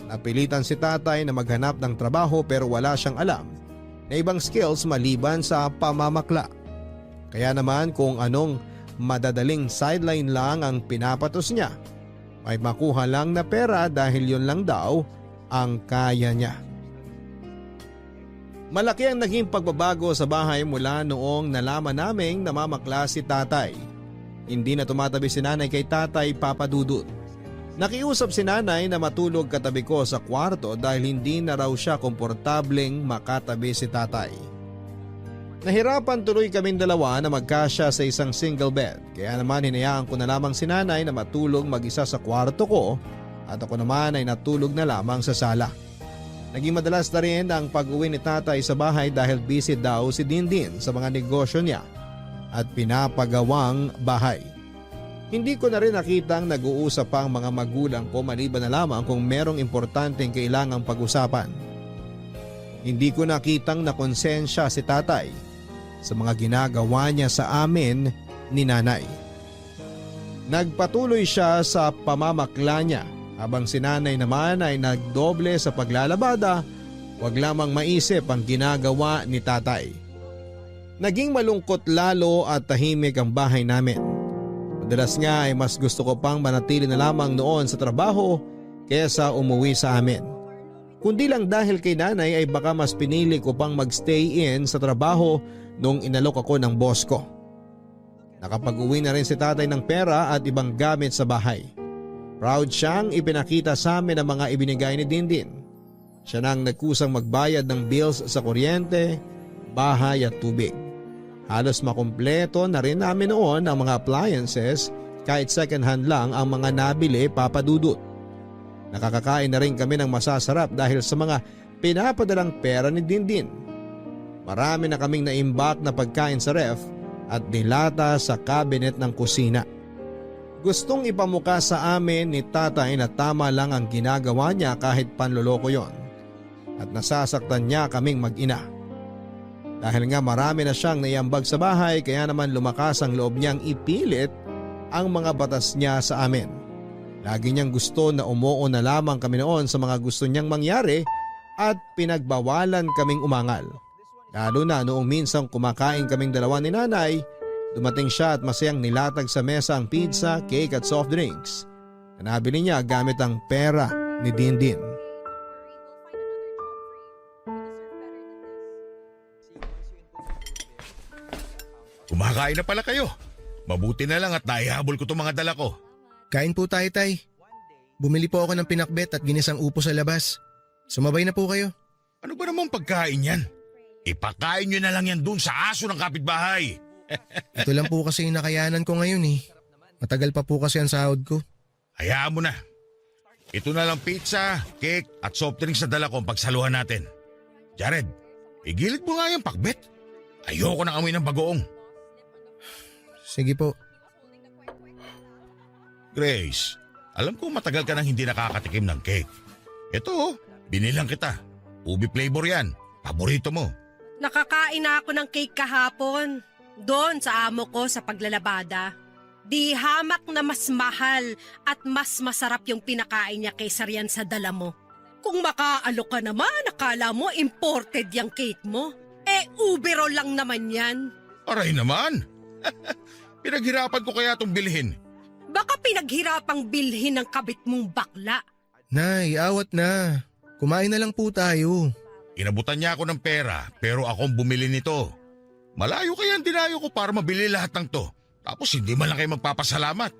[SPEAKER 2] Napilitan si tatay na maghanap ng trabaho pero wala siyang alam na ibang skills maliban sa pamamakla. Kaya naman kung anong madadaling sideline lang ang pinapatos niya, may makuha lang na pera dahil yun lang daw ang kaya niya. Malaki ang naging pagbabago sa bahay mula noong nalaman naming namamakla si tatay. Hindi na tumatabi si nanay kay tatay papadudot. Nakiusap si nanay na matulog katabi ko sa kwarto dahil hindi na raw siya komportableng makatabi si tatay. Nahirapan tuloy kaming dalawa na magkasya sa isang single bed, kaya naman hinayaan ko na lamang si nanay na matulog mag-isa sa kwarto ko at ako naman ay natulog na lamang sa sala. Naging madalas na rin ang pag-uwi ni tatay sa bahay dahil busy daw si Dindin sa mga negosyo niya at pinapagawang bahay. Hindi ko na rin nakitang nag-uusap ang mga magulang ko maliban na lamang kung merong importanteng kailangang pag-usapan. Hindi ko nakitang nakonsensya si tatay sa mga ginagawa niya sa amin ni nanay. Nagpatuloy siya sa pamamakla niya habang si nanay naman ay nagdoble sa paglalabada, wag lamang maisip ang ginagawa ni tatay. Naging malungkot lalo at tahimik ang bahay namin. Madalas nga ay mas gusto ko pang manatili na lamang noon sa trabaho kaysa umuwi sa amin. Kundi lang dahil kay nanay ay baka mas pinili ko pang magstay in sa trabaho nung inalok ako ng boss ko. Nakapag-uwi na rin si tatay ng pera at ibang gamit sa bahay. Proud siyang ipinakita sa amin ang mga ibinigay ni Dindin. Siya nang nagkusang magbayad ng bills sa kuryente, bahay at tubig. Halos makumpleto na rin namin noon ang mga appliances kahit second hand lang ang mga nabili papadudot. Nakakakain na rin kami ng masasarap dahil sa mga pinapadalang pera ni Dindin. Marami na kaming naimbak na pagkain sa ref at dilata sa cabinet ng kusina. Gustong ipamuka sa amin ni tatay na tama lang ang ginagawa niya kahit panloloko yon. At nasasaktan niya kaming mag-ina. Dahil nga marami na siyang naiambag sa bahay kaya naman lumakas ang loob niyang ipilit ang mga batas niya sa amin. Lagi niyang gusto na umuo na lamang kami noon sa mga gusto niyang mangyari at pinagbawalan kaming umangal. Lalo na noong minsang kumakain kaming dalawa ni nanay, dumating siya at masayang nilatag sa mesa ang pizza, cake at soft drinks na nabili niya gamit ang pera ni Dindin.
[SPEAKER 1] Kumakain na pala kayo. Mabuti na lang at naihabol ko itong mga dala ko.
[SPEAKER 4] Kain po tayo, tay. Bumili po ako ng pinakbet at ginisang upo sa labas. Sumabay na po kayo.
[SPEAKER 1] Ano ba namang pagkain yan? Ipakain nyo na lang yan dun sa aso ng kapitbahay.
[SPEAKER 4] Ito lang po kasi yung nakayanan ko ngayon eh. Matagal pa po kasi ang sahod ko.
[SPEAKER 1] Hayaan mo na. Ito na lang pizza, cake at soft drinks na dala ko ang pagsaluhan natin. Jared, igilid mo nga yung pakbet. Ayoko ng amoy ng bagoong.
[SPEAKER 4] Sige po.
[SPEAKER 1] Grace, alam ko matagal ka nang hindi nakakatikim ng cake. Ito, binilang kita. Ubi flavor yan. Paborito mo.
[SPEAKER 3] Nakakain na ako ng cake kahapon. Doon sa amo ko sa paglalabada. Di hamak na mas mahal at mas masarap yung pinakain niya kaysa riyan sa dala mo. Kung makaalok ka naman, akala mo imported yung cake mo. Ubero lang naman yan.
[SPEAKER 1] Aray naman. Pinaghirapan ko kaya itong bilhin.
[SPEAKER 3] Baka pinaghirapang bilhin ng kabit mong bakla.
[SPEAKER 4] Nay, awat na. Kumain na lang po tayo.
[SPEAKER 1] Inabutan niya ako ng pera pero akong bumili nito. Malayo kaya ang dinayo ko para mabili lahat ng to. Tapos hindi man lang kayo magpapasalamat.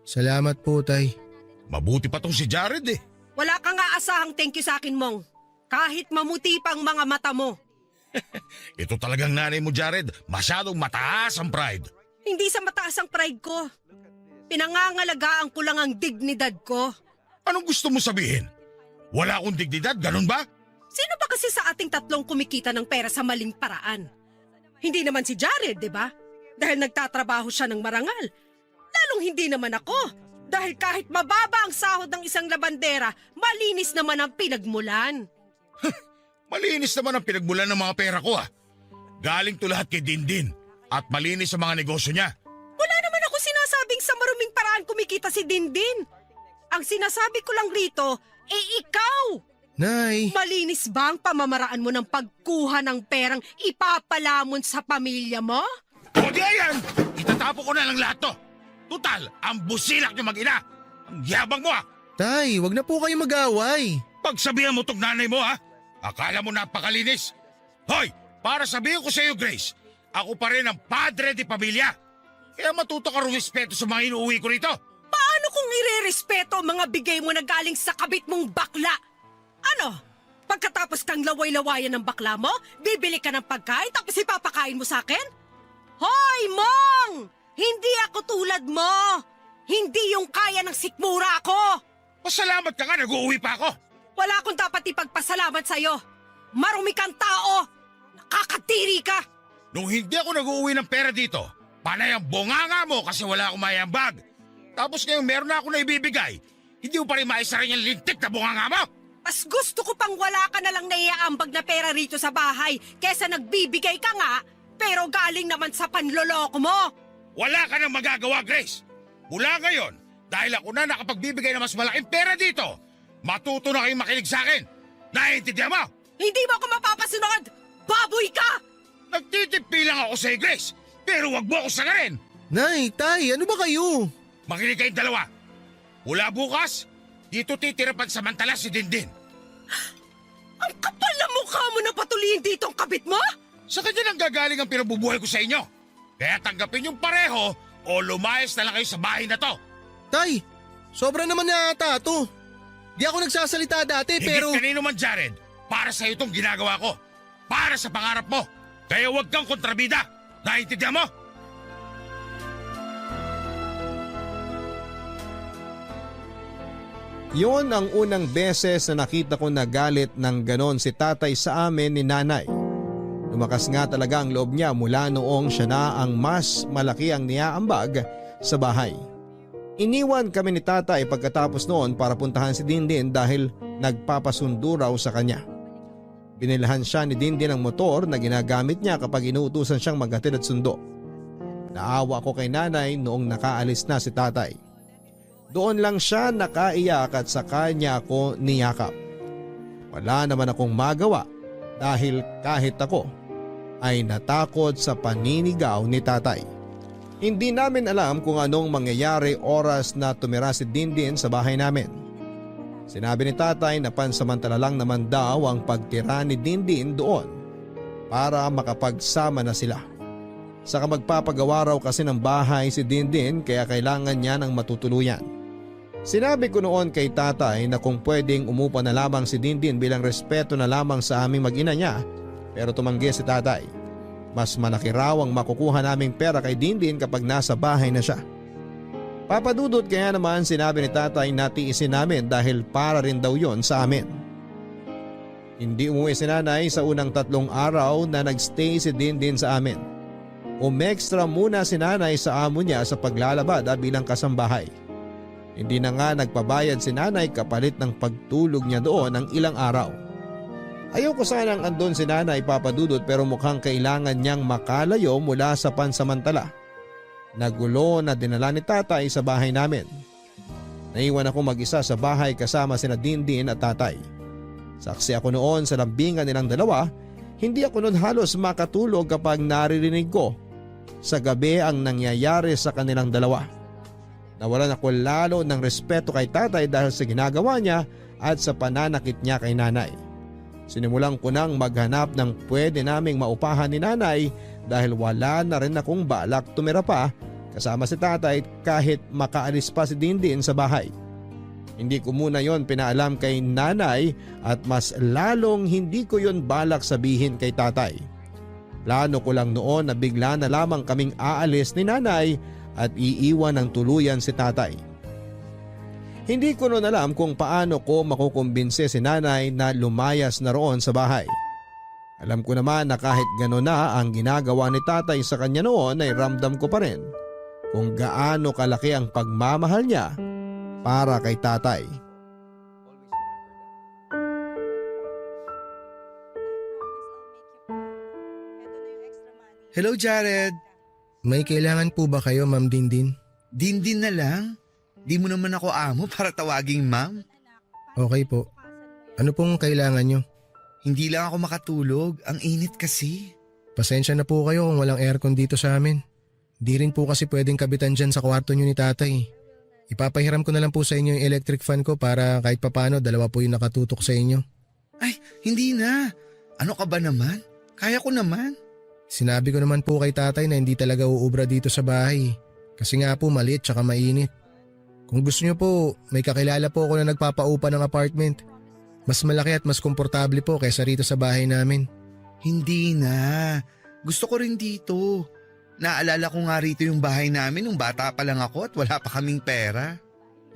[SPEAKER 4] Salamat po, Tay.
[SPEAKER 1] Mabuti pa tong si Jared eh.
[SPEAKER 3] Wala kang aasahang thank you sa akin, Mong. Kahit mamuti pang mga mata mo.
[SPEAKER 1] Ito talagang nanay mo, Jared. Masyadong mataas ang pride.
[SPEAKER 3] Hindi sa mataas ang pride ko. Pinangangalagaan ko lang ang dignidad ko.
[SPEAKER 1] Anong gusto mo sabihin? Wala akong dignidad, ganun ba?
[SPEAKER 3] Sino ba kasi sa ating tatlong kumikita ng pera sa maling paraan? Hindi naman si Jared, di ba? Dahil nagtatrabaho siya ng marangal. Lalong hindi naman ako. Dahil kahit mababa ang sahod ng isang labandera, malinis naman ang pinagmulan.
[SPEAKER 1] Malinis naman ang pinagmulan ng mga pera ko Galing to lahat kay Dindin at malinis sa mga negosyo niya.
[SPEAKER 3] Wala naman ako sinasabing sa maruming paraan kumikita si Dindin. Ang sinasabi ko lang rito, ikaw!
[SPEAKER 4] Nay!
[SPEAKER 3] Malinis ba ang pamamaraan mo ng pagkuha ng perang ipapalamon sa pamilya mo?
[SPEAKER 1] O di ayan! Itatapo ko na lang lahat to. Tutal, ang busilak niyo mag-ina. Ang yabang mo
[SPEAKER 4] Tay, wag na po kayo mag-away.
[SPEAKER 1] Pagsabihan mo tong nanay mo Akala mo napakalinis. Hoy, para sabihin ko sa iyo, Grace, ako pa rin ang padre de pamilya. Kaya matuto ka rumispeto sa mga inuuwi ko rito.
[SPEAKER 3] Paano kung irerespeto ang mga bigay mo na galing sa kabit mong bakla? Ano? Pagkatapos kang laway-lawayan ng bakla mo, bibili ka ng pagkain tapos ipapakain mo sa akin? Hoy, Mong! Hindi ako tulad mo! Hindi yung kaya ng sikmura ako!
[SPEAKER 1] Pasalamat ka nga, nag-uuwi pa ako.
[SPEAKER 3] Wala akong dapat ipagpasalamat sa'yo. Marumi kang tao! Nakakatiri ka!
[SPEAKER 1] Nung hindi ako nag-uuwi ng pera dito, panay ang bunganga mo kasi wala akong mayambag. Tapos ngayon meron na ako na ibibigay. Hindi mo pa rin maisa rin yung lintik na bunganga mo.
[SPEAKER 3] Mas gusto ko pang wala ka na lang naiaambag na pera rito sa bahay kesa nagbibigay ka nga pero galing naman sa panloloko mo.
[SPEAKER 1] Wala ka nang magagawa, Grace. Mula ngayon, dahil ako na nakapagbibigay ng mas malaking pera dito, matuto na kayong makinig sa akin. Naiintindihan mo?
[SPEAKER 3] Hindi mo ako mapapasunod! Baboy ka!
[SPEAKER 1] Nagtitipi lang ako sa iyo, Grace. Pero wag mo ako sagarin.
[SPEAKER 4] Nay, Tay, ano ba kayo?
[SPEAKER 1] Makinig kayong dalawa. Mula bukas, dito titira pansamantala si Dindin.
[SPEAKER 3] Ang kapal na mukha mo na patuloyin dito ang kabit mo?
[SPEAKER 1] Sa kanya nang gagaling ang pinabubuhay ko sa inyo. Kaya tanggapin yung pareho o lumayas na lang kayo sa bahay na to.
[SPEAKER 4] Tay, sobra naman na ata to. Di ako nagsasalita dati pero...
[SPEAKER 1] Higit kanino man, Jared, para sa itong ginagawa ko. Para sa pangarap mo. Kaya huwag kang kontrabida. Naiintindihan mo?
[SPEAKER 2] Yun ang unang beses na nakita ko na galit ng ganon si tatay sa amin ni nanay. Lumakas nga talaga ang loob niya mula noong siya na ang mas malaki ang niaambag sa bahay. Iniwan kami ni tatay pagkatapos noon para puntahan si Dindin dahil nagpapasundo raw sa kanya. Binilhan siya ni Dindin ng motor na ginagamit niya kapag inuutusan siyang maghatid at sundo. Naawa ko kay nanay noong nakaalis na si tatay. Doon lang siya nakaiyak at sa kanya ako niyakap. Wala naman akong magawa dahil kahit ako ay natakot sa paninigaw ni tatay. Hindi namin alam kung anong mangyayari oras na tumira si Dindin sa bahay namin. Sinabi ni tatay na pansamantala lang naman daw ang pagtira ni Dindin doon para makapagsama na sila. Saka magpapagawa raw kasi ng bahay si Dindin kaya kailangan niya ng matutuluyan. Sinabi ko noon kay tatay na kung pwedeng umupa na lamang si Dindin bilang respeto na lamang sa aming mag-ina niya, pero tumanggi si tatay. Mas malaki raw ang makukuha naming pera kay Dindin kapag nasa bahay na siya. Papadudot kaya naman sinabi ni tatay na tiisin namin dahil para rin daw yon sa amin. Hindi umuwi si nanay sa unang 3 araw na nagstay si Dindin sa amin. Umextra muna si nanay sa amo niya sa paglalabada bilang kasambahay. Hindi na nga nagpabayad si nanay kapalit ng pagtulog niya doon ng ilang araw. Ayoko sanang andun si nanay papadudot pero mukhang kailangan niyang makalayo mula sa pansamantala. Nagulo na dinala ni tatay sa bahay namin. Naiwan ako mag-isa sa bahay kasama sina Dindin at tatay. Saksi ako noon sa lambingan nilang dalawa, hindi ako noon halos makatulog kapag naririnig ko sa gabi ang nangyayari sa kanilang dalawa. Nawalan ako lalo ng respeto kay tatay dahil sa ginagawa niya at sa pananakit niya kay nanay. Sinimulan ko nang maghanap ng pwede naming maupahan ni nanay dahil wala na rin akong balak tumira pa kasama si tatay kahit makaalis pa si Dindin sa bahay. Hindi ko muna yon pinaalam kay nanay at mas lalong hindi ko yon balak sabihin kay tatay. Plano ko lang noon na bigla na lamang kaming aalis ni nanay at iiwan ng tuluyan si tatay. Hindi ko noon alam kung paano ko makukumbinse si nanay na lumayas na roon sa bahay. Alam ko naman na kahit gano'n na ang ginagawa ni tatay sa kanya noon ay ramdam ko pa rin kung gaano kalaki ang pagmamahal niya para kay tatay.
[SPEAKER 5] Hello, Jared.
[SPEAKER 4] May kailangan po ba kayo, Ma'am Dindin?
[SPEAKER 5] Dindin na lang. Di mo naman ako amo para tawaging ma'am.
[SPEAKER 4] Okay po. Ano pong kailangan nyo?
[SPEAKER 5] Hindi lang ako makatulog. Ang init kasi.
[SPEAKER 4] Pasensya na po kayo kung walang aircon dito sa amin. Di rin po kasi pwedeng kabitan dyan sa kwarto nyo ni tatay. Ipapahiram ko na lang po sa inyo yung electric fan ko para kahit papano dalawa po yung nakatutok sa inyo.
[SPEAKER 5] Ay, hindi na. Ano ka ba naman? Kaya ko naman.
[SPEAKER 4] Sinabi ko naman po kay tatay na hindi talaga uubra dito sa bahay. Kasi nga po maliit tsaka mainit. Kung gusto nyo po, may kakilala po ako na nagpapaupa ng apartment. Mas malaki at mas komportable po kaysa rito sa bahay namin.
[SPEAKER 5] Hindi na. Gusto ko rin dito. Naalala ko nga rito yung bahay namin nung bata pa lang ako at wala pa kaming pera.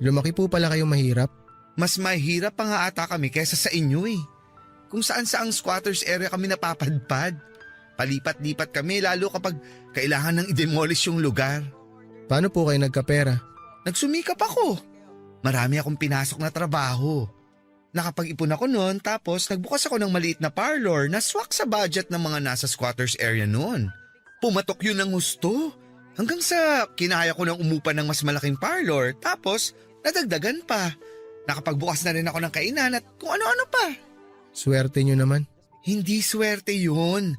[SPEAKER 4] Lumaki po pala kayong mahirap.
[SPEAKER 5] Mas mahirap pa nga ata kami kaysa sa inyo eh. Kung saan saang squatters area kami napapadpad. Palipat-lipat kami lalo kapag kailangan nang i-demolish yung lugar.
[SPEAKER 4] Paano po kayo nagkapera?
[SPEAKER 5] Nagsumikap ako. Marami akong pinasok na trabaho. Nakapag-ipon ako noon tapos nagbukas ako ng maliit na parlor na swak sa budget ng mga nasa squatters area noon. Pumatok yun ng gusto. Hanggang sa kinaya ko ng umupa ng mas malaking parlor tapos nadagdagan pa. Nakapagbukas na rin ako ng kainan at kung ano-ano pa.
[SPEAKER 4] Swerte nyo naman.
[SPEAKER 5] Hindi swerte yun.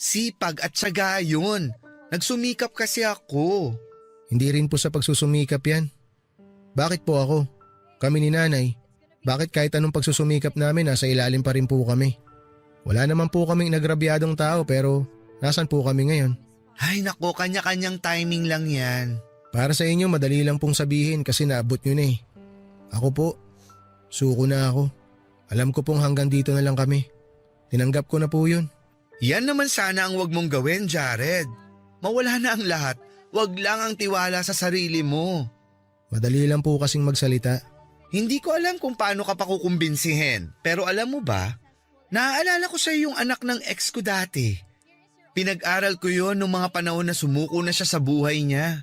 [SPEAKER 5] Sipag at tiyaga yun. Nagsumikap kasi ako.
[SPEAKER 4] Hindi rin po sa pagsusumikap yan. Bakit po ako? Kami ni nanay. Bakit kahit anong pagsusumikap namin nasa ilalim pa rin po kami? Wala naman po kaming nagrabyadong tao pero nasan po kami ngayon?
[SPEAKER 5] Ay nako, kanya-kanyang timing lang yan.
[SPEAKER 4] Para sa inyo madali lang pong sabihin kasi naabot nyo na eh. Ako po, suko na ako. Alam ko pong hanggang dito na lang kami. Tinanggap ko na po yun.
[SPEAKER 5] Yan naman sana ang wag mong gawin, Jared. Mawala na ang lahat. Wag lang ang tiwala sa sarili mo.
[SPEAKER 4] Madali lang po kasing magsalita.
[SPEAKER 5] Hindi ko alam kung paano ka pa kukumbinsihin. Pero alam mo ba, naaalala ko sa yung anak ng ex ko dati. Pinag-aral ko yon nung mga panahon na sumuko na siya sa buhay niya.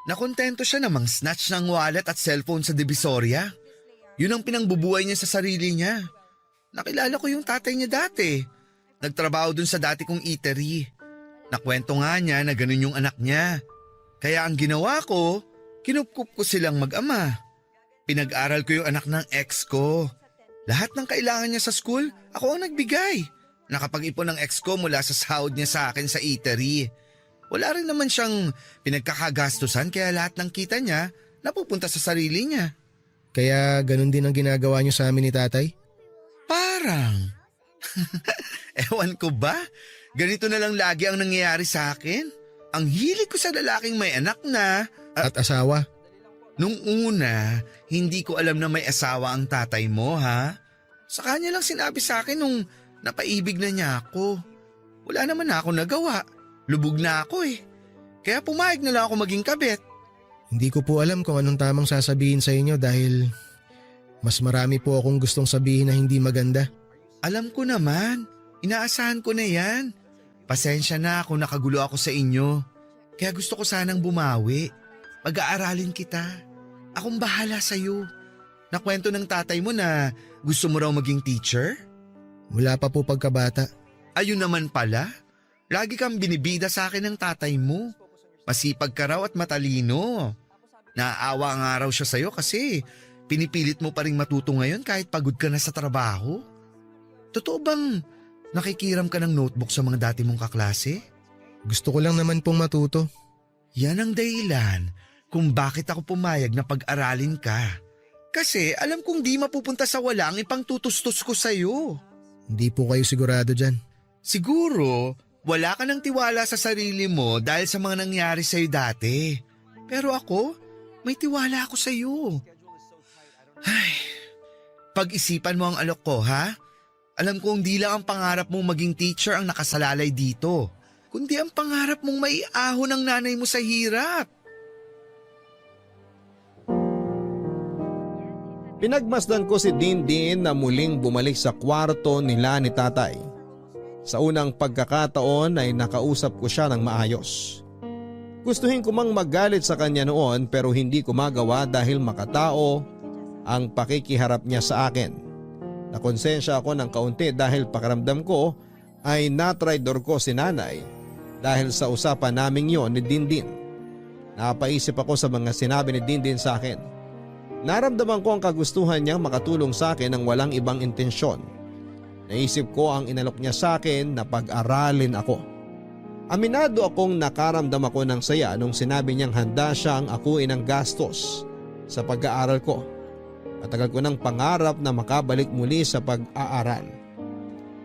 [SPEAKER 5] Nakontento siya namang snatch ng wallet at cellphone sa Divisoria. Yun ang pinangbubuhay niya sa sarili niya. Nakilala ko yung tatay niya dati. Nagtrabaho dun sa dati kong eatery. Nakwento nga niya na ganun yung anak niya. Kaya ang ginawa ko, kinupkup ko silang mag-ama. Pinag-aral ko yung anak ng ex ko. Lahat ng kailangan niya sa school, ako ang nagbigay. Nakapag-ipon ng ex ko mula sa sahod niya sa akin sa eatery. Wala rin naman siyang pinagkakagastusan kaya lahat ng kita niya napupunta sa sarili niya.
[SPEAKER 4] Kaya ganun din ang ginagawa nyo sa amin ni tatay?
[SPEAKER 5] Parang. Ewan ko ba? Ganito na lang lagi ang nangyayari sa akin. Ang hilig ko sa lalaking may anak na.
[SPEAKER 4] At asawa?
[SPEAKER 5] Nung una, hindi ko alam na may asawa ang tatay mo ha. Sa kanya lang sinabi sa akin nung napaibig na niya ako. Wala naman na ako nagawa. Lubog na ako eh. Kaya pumayag na lang ako maging kabit.
[SPEAKER 4] Hindi ko po alam kung anong tamang sasabihin sa inyo dahil mas marami po akong gustong sabihin na hindi maganda.
[SPEAKER 5] Alam ko naman. Inaasahan ko na yan. Pasensya na kung nakagulo ako sa inyo. Kaya gusto ko sanang bumawi. Pag-aaralin kita. Akong bahala sa'yo. Nakwento ng tatay mo na gusto mo raw maging teacher?
[SPEAKER 4] Mula pa po pagkabata.
[SPEAKER 5] Ayun naman pala. Lagi kang binibida sa akin ng tatay mo. Masipag ka raw at matalino. Naaawa nga raw siya sa'yo kasi pinipilit mo pa rin matuto ngayon kahit pagod ka na sa trabaho. Totoo bang nakikiram ka ng notebook sa mga dati mong kaklase?
[SPEAKER 4] Gusto ko lang naman pong matuto.
[SPEAKER 5] Yan ang dahilan kung bakit ako pumayag na pag-aralin ka. Kasi alam kong di mapupunta sa wala ang ipangtutustos ko sa'yo.
[SPEAKER 4] Hindi po kayo sigurado dyan.
[SPEAKER 5] Siguro, wala ka ng tiwala sa sarili mo dahil sa mga nangyari sa'yo dati. Pero ako, may tiwala ako sa'yo. Ay, pag-isipan mo ang alok ko, ha? Alam kong di lang ang pangarap mong maging teacher ang nakasalalay dito, kundi ang pangarap mong maiahon ang nanay mo sa hirap.
[SPEAKER 2] Pinagmasdan ko si Dindin na muling bumalik sa kwarto nila ni tatay. Sa unang pagkakataon ay nakausap ko siya ng maayos. Gustuhin ko mang magalit sa kanya noon pero hindi ko magawa dahil makatao ang pakikiharap niya sa akin. Nakonsensya ako ng kaunti dahil pakiramdam ko ay natraidor ko si nanay dahil sa usapan naming yon ni Dindin. Napaisip ako sa mga sinabi ni Dindin sa akin. Naramdaman ko ang kagustuhan niyang makatulong sa akin ng walang ibang intensyon. Naisip ko ang inalok niya sa akin na pag-aralin ako. Aminado akong nakaramdam ako ng saya nung sinabi niyang handa siyang akuin ng gastos sa pag-aaral ko. Matagal ko ng pangarap na makabalik muli sa pag-aaral.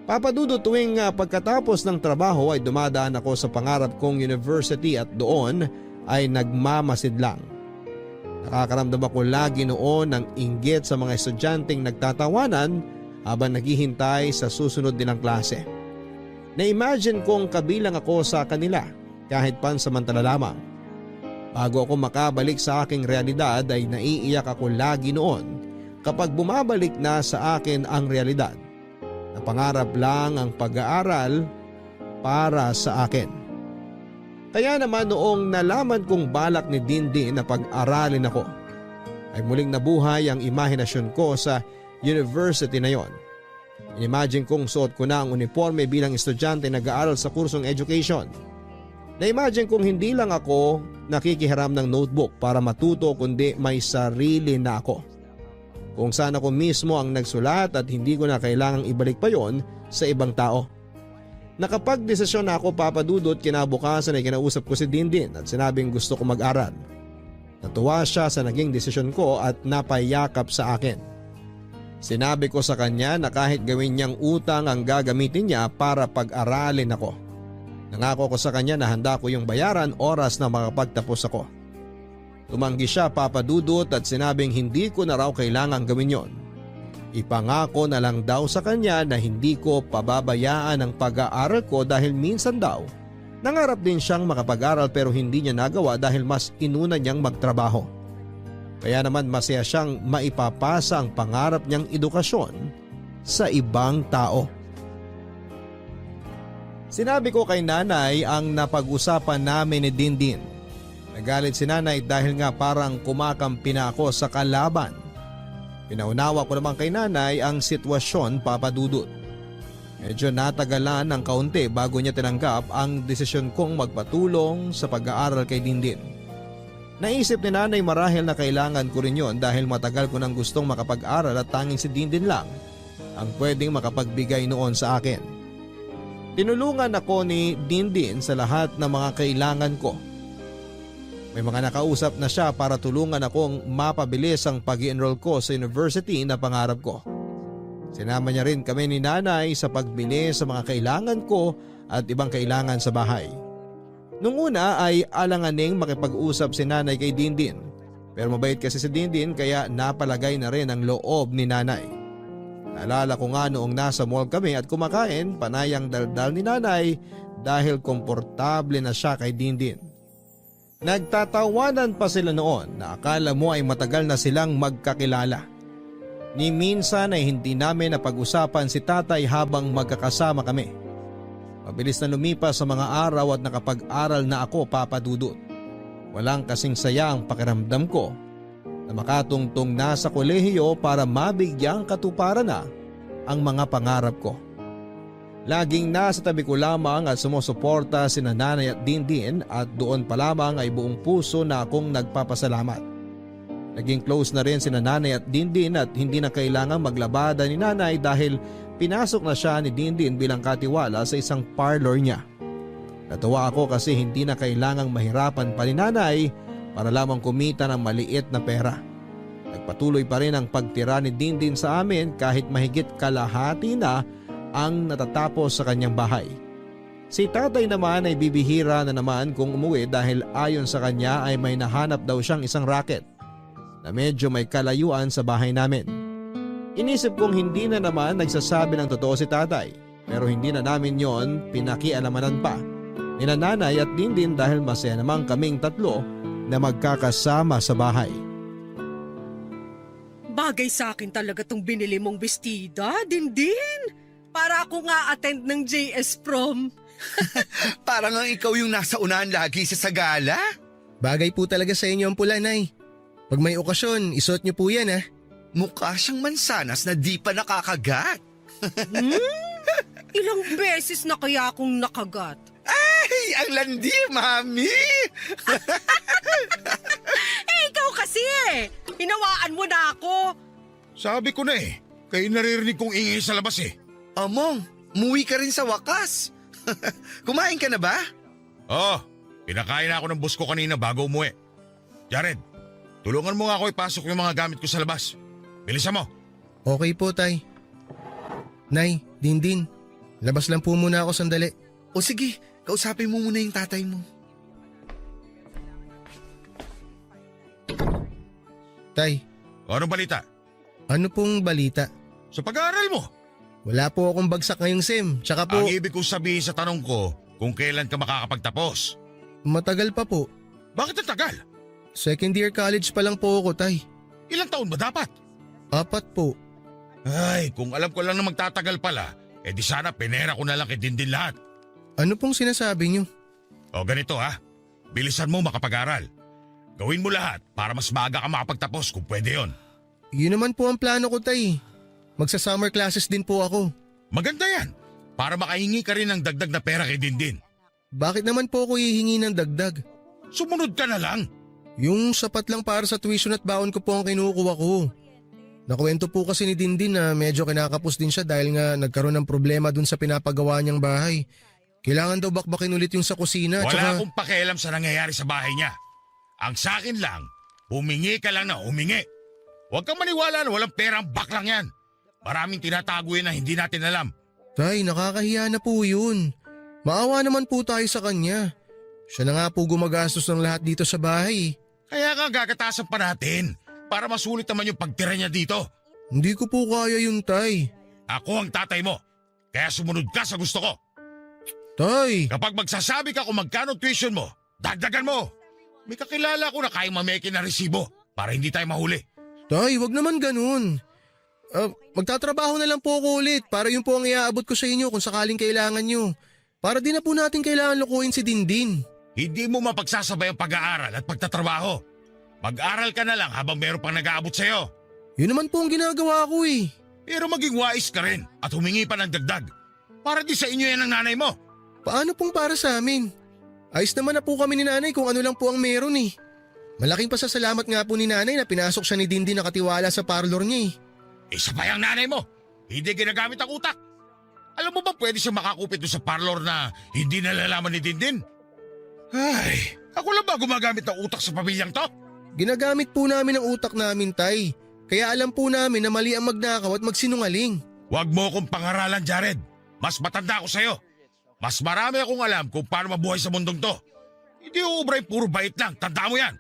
[SPEAKER 2] Papadudo tuwing pagkatapos ng trabaho ay dumadaan ako sa pangarap kong university at doon ay nagmamasid lang. Nakakaramdam ako lagi noon ng inggit sa mga estudyanteng nagtatawanan habang naghihintay sa susunod nilang klase. Na-imagine kong kabilang ako sa kanila kahit pansamantala lamang. Bago ako makabalik sa aking realidad ay naiiyak ako lagi noon kapag bumabalik na sa akin ang realidad. Na pangarap lang ang pag-aaral para sa akin. Kaya naman noong nalaman kong balak ni Dindin na pag-aralin ako, ay muling nabuhay ang imahinasyon ko sa university na yon. Inimagine kong suot ko na ang uniforme bilang estudyante nag-aaral sa kursong education. Na-imagine kong hindi lang ako nakikihiram ng notebook para matuto kundi may sarili na ako. Kung saan ako mismo ang nagsulat at hindi ko na kailangang ibalik pa yon sa ibang tao. Nakapag-desisyon na ako papadudot kinabukasan ay kinausap ko si Dindin at sinabing gusto ko mag-aral. Natuwa siya sa naging desisyon ko at napayakap sa akin. Sinabi ko sa kanya na kahit gawin niyang utang ang gagamitin niya para pag-aralin ako. Nangako ko sa kanya na handa ko yung bayaran oras na makapagtapos ako. Tumanggi siya papadudot at sinabing hindi ko na raw kailangang gawin yon. Ipangako na lang daw sa kanya na hindi ko pababayaan ang pag-aaral ko dahil minsan daw nangarap din siyang makapag-aral pero hindi niya nagawa dahil mas inuna niyang magtrabaho. Kaya naman masaya siyang maipapasa ang pangarap niyang edukasyon sa ibang tao. Sinabi ko kay nanay ang napag-usapan namin ni Dindin. Nagalit si nanay dahil nga parang kumakampi na ako sa kalaban. Pinaunawa ko naman kay nanay ang sitwasyon papadudot. Medyo natagalan ng kaunti bago niya tinanggap ang desisyon kong magpatulong sa pag-aaral kay Dindin. Naisip ni nanay marahil na kailangan ko rin yon dahil matagal ko nang gustong makapag-aral at tanging si Dindin lang ang pwedeng makapagbigay noon sa akin. Tinulungan ako ni Dindin sa lahat ng mga kailangan ko. May mga nakausap na siya para tulungan akong mapabilis ang pag-i-enroll ko sa university na pangarap ko. Sinama niya rin kami ni nanay sa pagbili sa mga kailangan ko at ibang kailangan sa bahay. Nung una ay alanganing makipag-usap si nanay kay Dindin. Pero mabait kasi si Dindin kaya napalagay na rin ang loob ni nanay. Naalala ko nga noong nasa mall kami at kumakain, panayang daldal ni nanay dahil komportable na siya kay Dindin. Nagtatawanan pa sila noon na akala mo ay matagal na silang magkakilala. Ni minsan ay hindi namin napag-usapan si tatay habang magkakasama kami. Mabilis na lumipas sa mga araw at nakapag-aral na ako papadudot. Walang kasing saya ang pakiramdam ko na makatungtong na sa kolehiyo para mabigyang katuparan na ang mga pangarap ko. Laging nasa tabi ko lamang at sumusuporta sina nanay at Dindin at doon pa lamang ay buong puso na akong nagpapasalamat. Naging close na rin sina nanay at Dindin at hindi na kailangang maglabada ni nanay dahil pinasok na siya ni Dindin bilang katiwala sa isang parlor niya. Natuwa ako kasi hindi na kailangang mahirapan pa ni nanay para lamang kumita ng maliit na pera. Nagpatuloy pa rin ang pagtira ni Dindin sa amin kahit mahigit kalahati na ang natatapos sa kanyang bahay. Si tatay naman ay bibihira na naman kung umuwi dahil ayon sa kanya ay may nahanap daw siyang isang racket na medyo may kalayuan sa bahay namin. Inisip kong hindi na naman nagsasabi ng totoo si tatay pero hindi na namin yon pinakialamanan pa ni nanay at Dindin dahil masaya namang kaming tatlo na magkakasama sa bahay.
[SPEAKER 3] Bagay sa akin talaga tong binili mong bestida, Dindin. Para ako nga attend ng JS prom.
[SPEAKER 5] Parang ang ikaw yung nasa unahan lagi sa sagala.
[SPEAKER 4] Bagay po talaga sa inyo ang pula, Nay. Pag may okasyon, isuot niyo po yan, ha?
[SPEAKER 5] Mukha siyang mansanas na di pa nakakagat.
[SPEAKER 3] Ilang beses na kaya akong nakagat.
[SPEAKER 5] Ay, ang landi, Mami!
[SPEAKER 3] Ikaw kasi eh. Hinawaan mo na ako.
[SPEAKER 1] Sabi ko na kayo naririnig kong ingay sa labas
[SPEAKER 5] Among, muwi ka rin sa wakas. Kumain ka na ba?
[SPEAKER 1] Oo, pinakain na ako ng boss ko kanina bago umuwi. Jared, tulungan mo nga ako ipasok yung mga gamit ko sa labas. Bilisan mo.
[SPEAKER 4] Okay po, Tay. Nay, Dindin, labas lang po muna ako sandali.
[SPEAKER 5] O sige, kausapin mo muna yung tatay mo.
[SPEAKER 4] Tay,
[SPEAKER 1] Anong balita?
[SPEAKER 4] ano pong balita?
[SPEAKER 1] Sa pag-aaral mo.
[SPEAKER 4] Wala po akong bagsak ngayong SEM, tsaka po
[SPEAKER 1] Ang ibig kong sabihin sa tanong ko kung kailan ka makakapagtapos.
[SPEAKER 4] matagal pa po.
[SPEAKER 1] Bakit ang tagal?
[SPEAKER 4] Second year college pa lang po ako, Tay.
[SPEAKER 1] Ilang taon ba dapat?
[SPEAKER 4] 4 po.
[SPEAKER 1] Ay, kung alam ko lang na magtatagal pala, di sana pinera ko na lang kay Dindin lahat.
[SPEAKER 4] Ano pong sinasabi niyo?
[SPEAKER 1] O ganito bilisan mo makapag-aral. Gawin mo lahat para mas maaga ka makapagtapos kung pwede yon.
[SPEAKER 4] Yun naman po ang plano ko, Tay. Magsa-summer classes din po ako.
[SPEAKER 1] Maganda yan, para makahingi ka rin ng dagdag na pera kay Dindin.
[SPEAKER 4] Bakit naman po ako hihingi ng dagdag?
[SPEAKER 1] Sumunod ka na lang.
[SPEAKER 4] Yung sapat lang para sa tuition at baon ko po ang kinukuha ko. Nakwento po kasi ni Dindin na medyo kinakapos din siya dahil nga nagkaroon ng problema dun sa pinapagawa niyang bahay. Kailangan daw bakbakin ulit yung sa kusina.
[SPEAKER 1] Wala akong pakialam sa nangyayari sa bahay niya. Ang sa akin lang, humingi ka lang na humingi. Huwag kang maniwala na walang perang baklang yan. Maraming tinatago yan na hindi natin alam.
[SPEAKER 4] Tay, nakakahiya na po yun. Maawa naman po tayo sa kanya. Siya na nga po gumagastos ng lahat dito sa bahay.
[SPEAKER 1] Kaya nga gagatasan pa natin para masulit naman yung pagtira niya dito.
[SPEAKER 4] Hindi ko po kaya yun, Tay.
[SPEAKER 1] Ako ang tatay mo, kaya sumunod ka sa gusto ko.
[SPEAKER 4] Tay!
[SPEAKER 1] Kapag magsasabi ka kung magkano tuition mo, dagdagan mo. May kakilala ko na kayang mameke na resibo para hindi tayo mahuli.
[SPEAKER 4] Tay, wag naman ganun. Magtatrabaho na lang po ako ulit para yun po ang iaabot ko sa inyo kung sakaling kailangan nyo. Para di na po natin kailangan lukuhin si Dindin.
[SPEAKER 1] Hindi mo mapagsasabay ang pag-aaral at pagtatrabaho. Mag-aral ka na lang habang meron pang nag-aabot sa'yo.
[SPEAKER 4] Yun naman po ang ginagawa ko eh.
[SPEAKER 1] Pero maging wise ka rin at humingi pa ng dagdag. Para di sa inyo yan ang nanay mo.
[SPEAKER 4] Paano pong para sa amin? Ayos naman na po kami ni nanay kung ano lang po ang meron eh. Malaking pasasalamat nga po ni nanay na pinasok siya ni Dindin na katiwala sa parlor niya eh.
[SPEAKER 1] Isa pa yung nanay mo. Hindi ginagamit ang utak. Alam mo ba pwede siya makakupit doon sa parlor na hindi nalalaman ni Dindin? Ay, ako lang ba gumagamit ng utak sa pamilyang to?
[SPEAKER 4] Ginagamit po namin ang utak namin, Tay. Kaya alam po namin na mali ang magnakaw at magsinungaling.
[SPEAKER 1] Huwag mo akong pangaralan, Jared. Mas matanda ako sa'yo. Mas marami akong alam kung paano mabuhay sa mundong to. Hindi uubray puro bait lang. Tanda mo yan.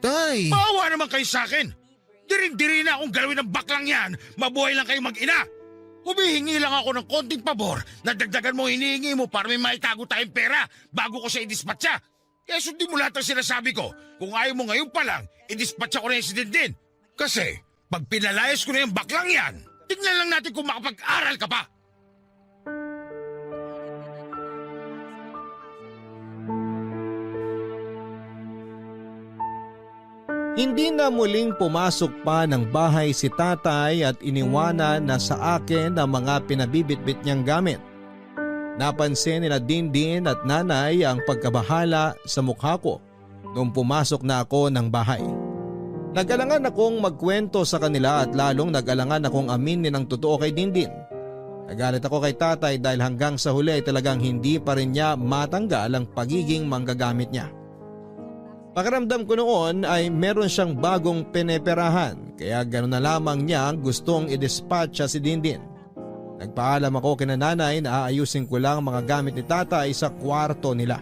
[SPEAKER 4] Tay!
[SPEAKER 1] Maawa naman kayo sa akin. Dirin-diri na akong galawin ng baklang yan. Mabuhay lang kayo mag-ina. Humihingi lang ako ng konting pabor na dagdagan mo hinihingi mo para may maitago tayong pera bago ko siya idispatcha. Kaya sundin mo lahat ng sinasabi ko. Kung ayaw mo ngayon pa lang, idispatcha ko na yung si Dindin. Kasi pag pinalayas ko na yung baklang yan, tignan lang natin kung makapag-aral ka pa.
[SPEAKER 2] Hindi na muling pumasok pa ng bahay si tatay at iniwanan na sa akin ang mga pinabibitbit niyang gamit. Napansin nila Dindin at nanay ang pagkabahala sa mukha ko nung pumasok na ako ng bahay. Nag-alangan akong magkwento sa kanila at lalong nag-alangan akong aminin ang totoo kay Dindin. Nagalit ako kay tatay dahil hanggang sa huli ay talagang hindi pa rin niya matanggal ang pagiging manggagamit niya. Pakiramdam ko noon ay meron siyang bagong pineperahan kaya gano'n na lamang niya gustong i-dispatch siya si Dindin. Nagpaalam ako kina nanay na aayusin ko lang mga gamit ni tatay sa kwarto nila.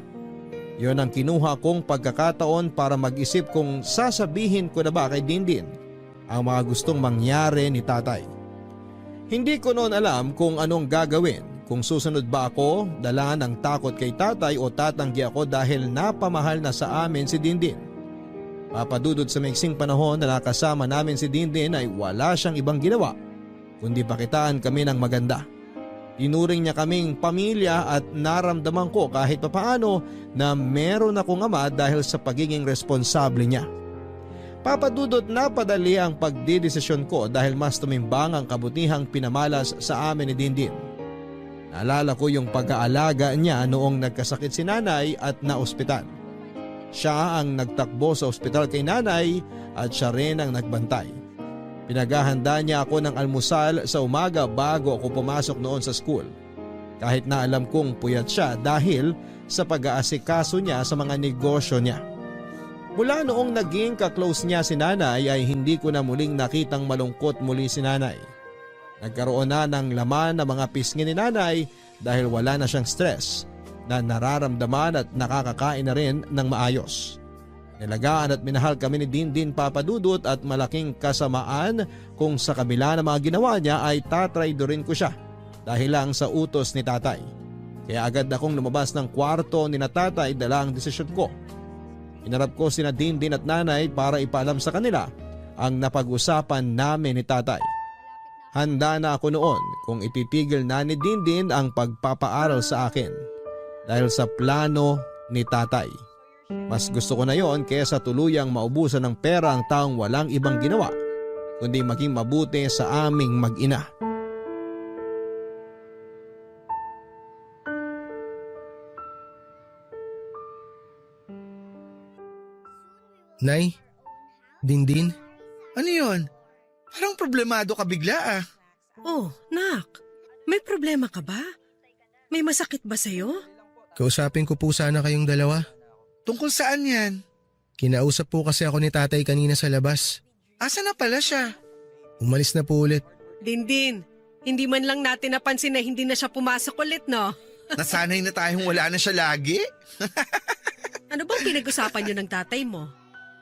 [SPEAKER 2] Yon ang kinuha kong pagkakataon para mag-isip kung sasabihin ko na ba kay Dindin ang mga gustong mangyari ni tatay. Hindi ko noon alam kung anong gagawin, kung susunod ba ako, dala ng takot kay tatay o tatanggi ako dahil napamahal na sa amin si Dindin. Papadudod sa maiksing panahon na nakasama namin si Dindin ay wala siyang ibang ginawa kundi pakitaan kami ng maganda. Tinuring niya kaming pamilya at naramdaman ko kahit papaano na meron akong ama dahil sa pagiging responsable niya. Papadudot na padali ang pagdidesisyon ko dahil mas tumimbang ang kabutihang pinamalas sa amin ni Dindin. Naalala ko yung pag-aalaga niya noong nagkasakit si nanay at naospital. Siya ang nagtakbo sa ospital kay nanay at siya rin ang nagbantay. Pinaghahanda niya ako ng almusal sa umaga bago ako pumasok noon sa school. Kahit na alam kong puyat siya dahil sa pag-aasikaso niya sa mga negosyo niya. Mula noong naging ka-close niya si nanay ay hindi ko na muling nakitang malungkot muli si nanay. Nagkaroon na ng laman ng mga pisngi ni nanay dahil wala na siyang stress na nararamdaman at nakakakain na rin ng maayos. Nilagaan at minahal kami ni Dindin Papadudot at malaking kasamaan kung sa kabila ng mga ginawa niya ay tatraydorin ko siya dahil lang sa utos ni tatay. Kaya agad akong lumabas ng kwarto ni na tatay dala ang desisyon ko. Inarap ko sina Dindin at nanay para ipaalam sa kanila ang napag-usapan namin ni tatay. Handa na ako noon kung ititigil na ni Dindin ang pagpapaaral sa akin dahil sa plano ni tatay. Mas gusto ko na yon kaysa tuluyang maubusan ng pera ang taong walang ibang ginawa kundi maging mabuti sa aming mag-ina.
[SPEAKER 4] Nay? Dindin?
[SPEAKER 5] Ano yun? Parang problemado ka bigla ah.
[SPEAKER 3] Oh, nak. May problema ka ba? May masakit ba sa'yo?
[SPEAKER 4] Kausapin ko po sana kayong dalawa.
[SPEAKER 5] Tungkol saan yan?
[SPEAKER 4] Kinausap po kasi ako ni tatay kanina sa labas.
[SPEAKER 5] Asa na pala siya?
[SPEAKER 4] Umalis na po ulit.
[SPEAKER 3] Dindin, hindi man lang natin napansin na hindi na siya pumasok ulit, no?
[SPEAKER 5] Nasanay na tayong wala na siya lagi?
[SPEAKER 3] Ano bang pinag-usapan niyo ng tatay mo?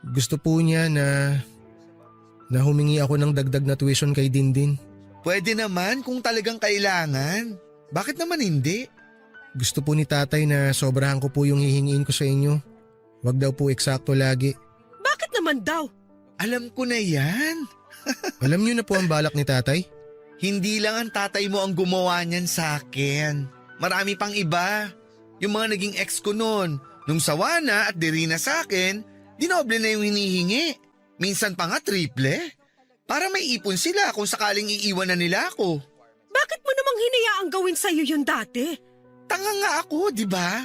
[SPEAKER 4] Gusto po niya na humingi ako ng dagdag na tuition kay Dindin.
[SPEAKER 5] Pwede naman kung talagang kailangan. Bakit naman hindi?
[SPEAKER 4] Gusto po ni tatay na sobrahan ko po yung hihingiin ko sa inyo. Wag daw po eksakto lagi.
[SPEAKER 3] Bakit naman daw?
[SPEAKER 5] Alam ko na yan.
[SPEAKER 4] Alam niyo na po ang balak ni tatay?
[SPEAKER 5] Hindi lang ang tatay mo ang gumawa niyan sa akin. Marami pang iba. Yung mga naging ex ko noon. Nung sawa na at diri na sa akin, dinoble na yung hinihingi. Minsan pa nga triple. Para may ipon sila kung sakaling iiwan na nila ako.
[SPEAKER 3] Bakit mo namang hinayaang gawin sa'yo yun dati?
[SPEAKER 5] Tanga nga ako, di ba?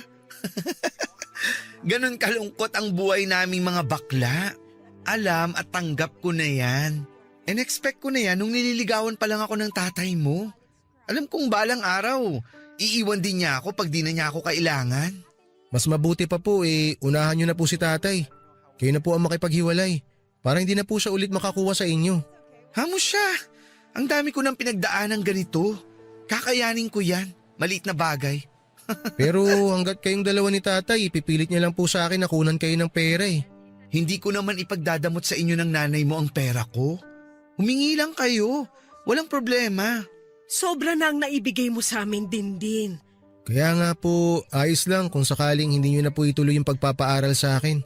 [SPEAKER 5] Ganon kalungkot ang buhay naming mga bakla. Alam at tanggap ko na yan. And expect ko na yan nung nililigawan pa lang ako ng tatay mo. Alam kong balang araw, iiwan din niya ako pag di na niya ako kailangan.
[SPEAKER 4] Mas mabuti pa po unahan niyo na po si tatay. Kayo na po ang makipaghiwalay. Para hindi na po siya ulit makakuha sa inyo.
[SPEAKER 5] Hamo siya. Ang dami ko nang pinagdaanan ganito. Kakayanin ko yan. Maliit na bagay.
[SPEAKER 4] Pero hanggat kayong dalawa ni tatay, ipipilit niya lang po sa akin na kunan kayo ng pera eh.
[SPEAKER 5] Hindi ko naman ipagdadamot sa inyo ng nanay mo ang pera ko. Humingi lang kayo. Walang problema.
[SPEAKER 3] Sobra na ang naibigay mo sa amin, Dindin.
[SPEAKER 4] Kaya nga po, ayos lang kung sakaling hindi niyo na po ituloy yung pagpapaaral sa akin.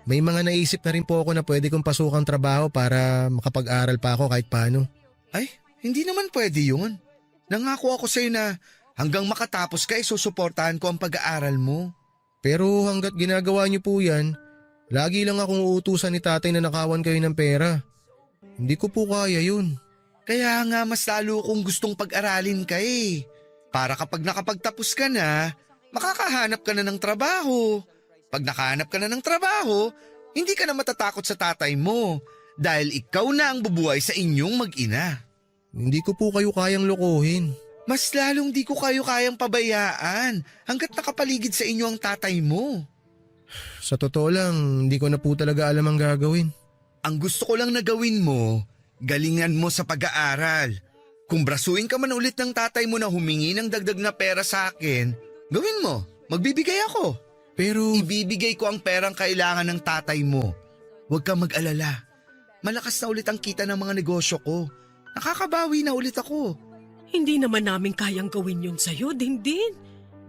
[SPEAKER 4] May mga naisip na rin po ako na pwede kong pasukang trabaho para makapag-aral pa ako kahit paano.
[SPEAKER 5] Ay, hindi naman pwede yun. Nangako ako sa'yo na hanggang makatapos ka susuportahan ko ang pag-aaral mo.
[SPEAKER 4] Pero hanggat ginagawa niyo po yan, lagi lang akong uutusan ni tatay na nakawan kayo ng pera. Hindi ko po kaya yun.
[SPEAKER 5] Kaya nga mas lalo kong gustong pag-aralin ka eh. Para kapag nakapagtapos ka na, makakahanap ka na ng trabaho. Pag nakahanap ka na ng trabaho, Hindi ka na matatakot sa tatay mo dahil ikaw na ang bubuhay sa inyong mag-ina.
[SPEAKER 4] Hindi ko po kayo kayang lokohin.
[SPEAKER 5] Mas lalong di ko kayo kayang pabayaan hanggat nakapaligid sa inyo ang tatay mo.
[SPEAKER 4] Sa totoo lang, hindi ko na po talaga alam ang gagawin.
[SPEAKER 5] Ang gusto ko lang na gawin mo, galingan mo sa pag-aaral. Kung brasuin ka man ulit ng tatay mo na humingi ng dagdag na pera sa akin, gawin mo, magbibigay ako.
[SPEAKER 4] Pero
[SPEAKER 5] Ibibigay ko ang perang kailangan ng tatay mo. Huwag kang mag-alala. Malakas na ulit ang kita ng mga negosyo ko. Nakakabawi na ulit ako.
[SPEAKER 3] Hindi naman namin kayang gawin yun sa'yo, Dindin.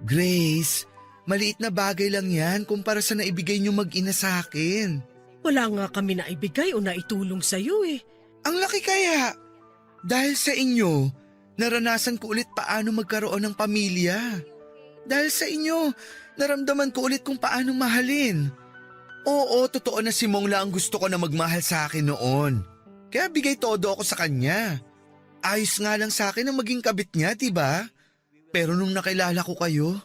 [SPEAKER 5] Grace, maliit na bagay lang yan kumpara sa naibigay niyo mag-ina sa akin.
[SPEAKER 3] Wala nga kami naibigay o naitulong sa'yo eh.
[SPEAKER 5] Ang laki kaya. Dahil sa inyo, naranasan ko ulit paano magkaroon ng pamilya. Dahil sa inyo, naramdaman ko ulit kung paano mahalin. Oo, totoo na si Mong lang ang gusto ko na magmahal sa akin noon. Kaya bigay todo ako sa kanya. Ayos nga lang sa akin na maging kabit niya, diba? Pero nung nakilala ko kayo,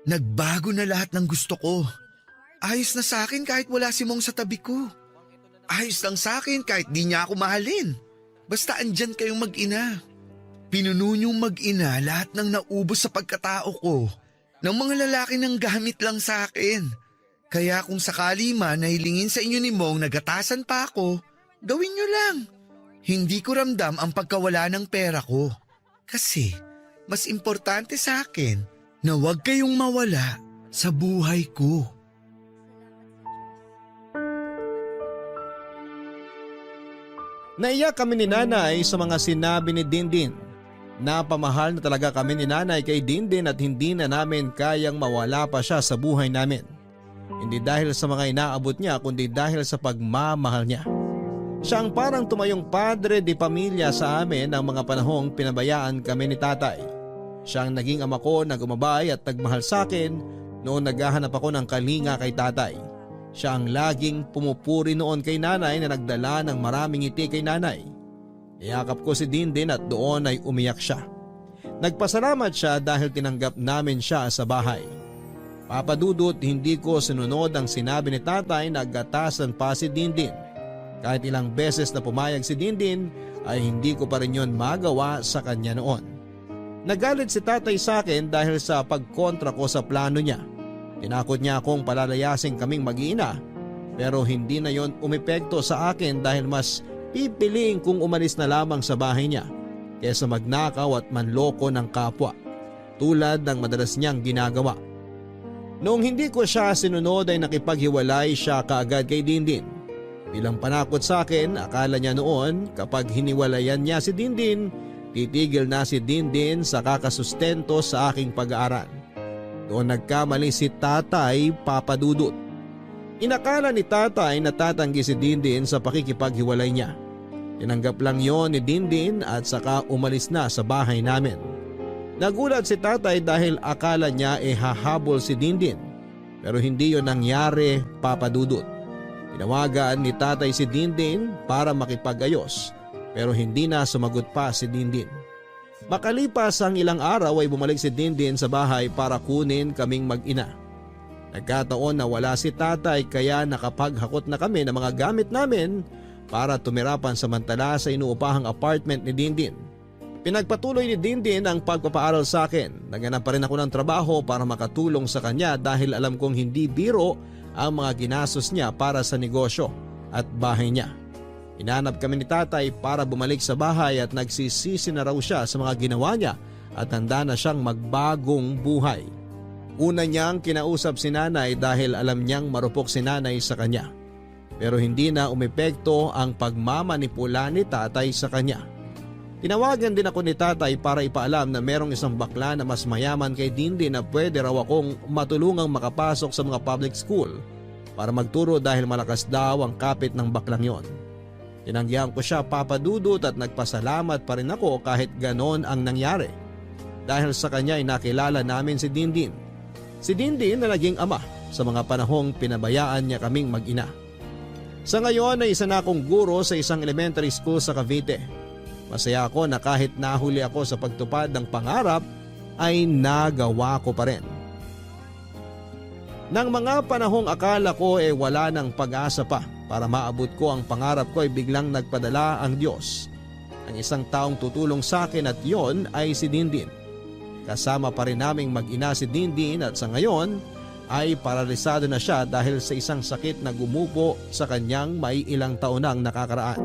[SPEAKER 5] nagbago na lahat ng gusto ko. Ayos na sa akin kahit wala si Mong sa tabi ko. Ayos lang sa akin kahit di niya ako mahalin. Basta andyan kayong mag-ina. Pinuno niyong mag-ina lahat ng naubos sa pagkatao ko ng mga lalaki ng gamit lang sa akin. Kaya kung sakali man nahilingin sa inyo ni Mong nagatasan pa ako, gawin niyo lang. Hindi ko ramdam ang pagkawala ng pera ko. Kasi mas importante sa akin na huwag kayong mawala sa buhay ko.
[SPEAKER 2] Naiyak kami ni Nanay sa mga sinabi ni Dindin. Napamahal na talaga kami ni Nanay kay Dindin at hindi na namin kayang mawala pa siya sa buhay namin. Hindi dahil sa mga inaabot niya kundi dahil sa pagmamahal niya. Siya ang parang tumayong padre di pamilya sa amin ng mga panahong pinabayaan kami ni tatay. Siya ang naging ama ko na gumabay at nagmahal sa akin noon naghahanap ako ng kalinga kay tatay. Siya ang laging pumupuri noon kay nanay na nagdala ng maraming ngiti kay nanay. Iyakap ko si Dindin at doon ay umiyak siya. Nagpasalamat siya dahil tinanggap namin siya sa bahay. Papadudot, hindi ko sinunod ang sinabi ni tatay na gatasan pa si Dindin. Kahit ilang beses na pumayag si Dindin ay hindi ko pa rin yun magawa sa kanya noon. Nagalit si tatay sa akin dahil sa pagkontra ko sa plano niya. Tinakot niya akong palalayasin kaming mag-iina pero hindi na yon umepekto sa akin dahil mas pipiliin kong umalis na lamang sa bahay niya kaysa magnakaw at manloko ng kapwa tulad ng madalas niyang ginagawa. Noong hindi ko siya sinunod ay nakipaghiwalay siya kaagad kay Dindin. Bilang panakot sa akin, akala niya noon kapag hiniwalayan niya si Dindin, titigil na si Dindin sa kakasustento sa aking pag-aaral. Doon nagkamali si tatay Papadudut. Inakala ni tatay na tatanggi si Dindin sa pakikipaghiwalay niya. Tinanggap lang yon ni Dindin at saka umalis na sa bahay namin. Nagulat si tatay dahil akala niya hahabol si Dindin. Pero hindi yon nangyari, Papadudut. Tinawagan ni tatay si Dindin para makipag-ayos pero hindi na sumagot pa si Dindin. Makalipas ang ilang araw ay bumalik si Dindin sa bahay para kunin kaming mag-ina. Nagkataon na wala si tatay kaya nakapaghakot na kami ng mga gamit namin para tumirapan samantala sa inuupahang apartment ni Dindin. Pinagpatuloy ni Dindin ang pagpapaaral sa akin. Naghanap pa rin ako ng trabaho para makatulong sa kanya dahil alam kong hindi biro ang mga ginastos niya para sa negosyo at bahay niya. Inanap kami ni tatay para bumalik sa bahay at nagsisisi na raw siya sa mga ginawa niya at handa na siyang magbagong buhay. Una niyang kinausap si nanay dahil alam niyang marupok si nanay sa kanya. Pero hindi na umepekto ang pagmamanipula ni tatay sa kanya. Tinawagan din ako ni tatay para ipaalam na merong isang bakla na mas mayaman kay Dindin na pwede raw akong matulungang makapasok sa mga public school para magturo dahil malakas daw ang kapit ng baklang yon. Tinanggihan ko siya, Papadudut, at nagpasalamat pa rin ako kahit ganon ang nangyari. Dahil sa kanya ay nakilala namin si Dindin. Si Dindin na naging ama sa mga panahong pinabayaan niya kaming mag-ina. Sa ngayon ay isa na akong guro sa isang elementary school sa Cavite. Masaya ako na kahit nahuli ako sa pagtupad ng pangarap ay nagawa ko pa rin. Nang mga panahong akala ko wala ng pag-asa pa para maabot ko ang pangarap ko, biglang nagpadala ang Diyos. Ang isang taong tutulong sa akin at yon ay si Dindin. Kasama pa rin naming mag-ina si Dindin at sa ngayon ay paralisado na siya dahil sa isang sakit na gumupo sa kanyang may ilang taon nang nakakaraan.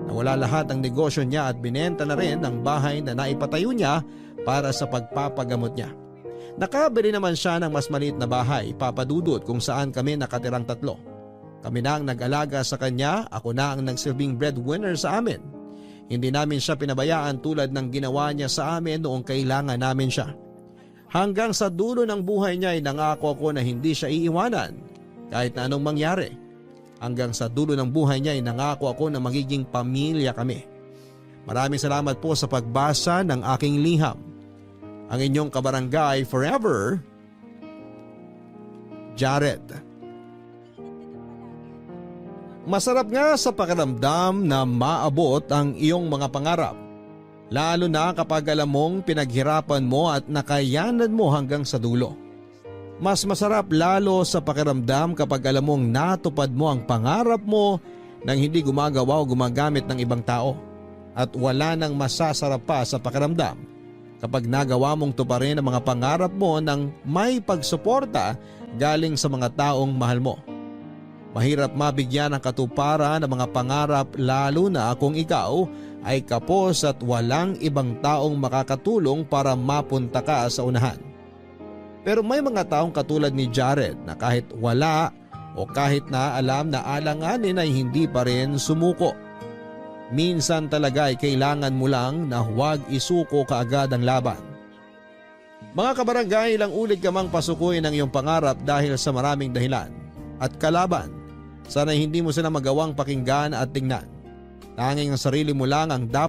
[SPEAKER 2] Nawala lahat ang negosyo niya at binenta na rin ang bahay na naipatayo niya para sa pagpapagamot niya. Nakabili naman siya ng mas maliit na bahay, Papadudot, kung saan kami nakatirang 3. Kami na ang nag-alaga sa kanya, ako na ang nagsilbing breadwinner sa amin. Hindi namin siya pinabayaan tulad ng ginawa niya sa amin noong kailangan namin siya. Hanggang sa dulo ng buhay niya ay nangako ako na hindi siya iiwanan kahit na anong mangyari. Hanggang sa dulo ng buhay niya ay nangako ako na magiging pamilya kami. Maraming salamat po sa pagbasa ng aking liham. Ang inyong kabarangay forever, Jared. Masarap nga sa pakiramdam na maabot ang iyong mga pangarap. Lalo na kapag alam mong pinaghirapan mo at nakayanan mo hanggang sa dulo. Mas masarap lalo sa pakiramdam kapag alam mong natupad mo ang pangarap mo nang hindi gumagawa o gumagamit ng ibang tao. At wala nang masasarap pa sa pakiramdam kapag nagawa mong tuparin ang mga pangarap mo nang may pagsuporta galing sa mga taong mahal mo. Mahirap mabigyan ng katuparan ng mga pangarap lalo na kung ikaw ay kapos at walang ibang taong makakatulong para mapunta ka sa unahan. Pero may mga taong katulad ni Jared na kahit wala o kahit na alam na alanganin ay hindi pa rin sumuko. Minsan talaga ay kailangan mo lang na huwag isuko kaagad ang laban. Mga kabarangay, ilang ulit ka mang pasukuin ang iyong pangarap dahil sa maraming dahilan at kalaban. Sana hindi mo sila magawang pakinggan at tingnan. Tanging ang sarili mo lang ang dapat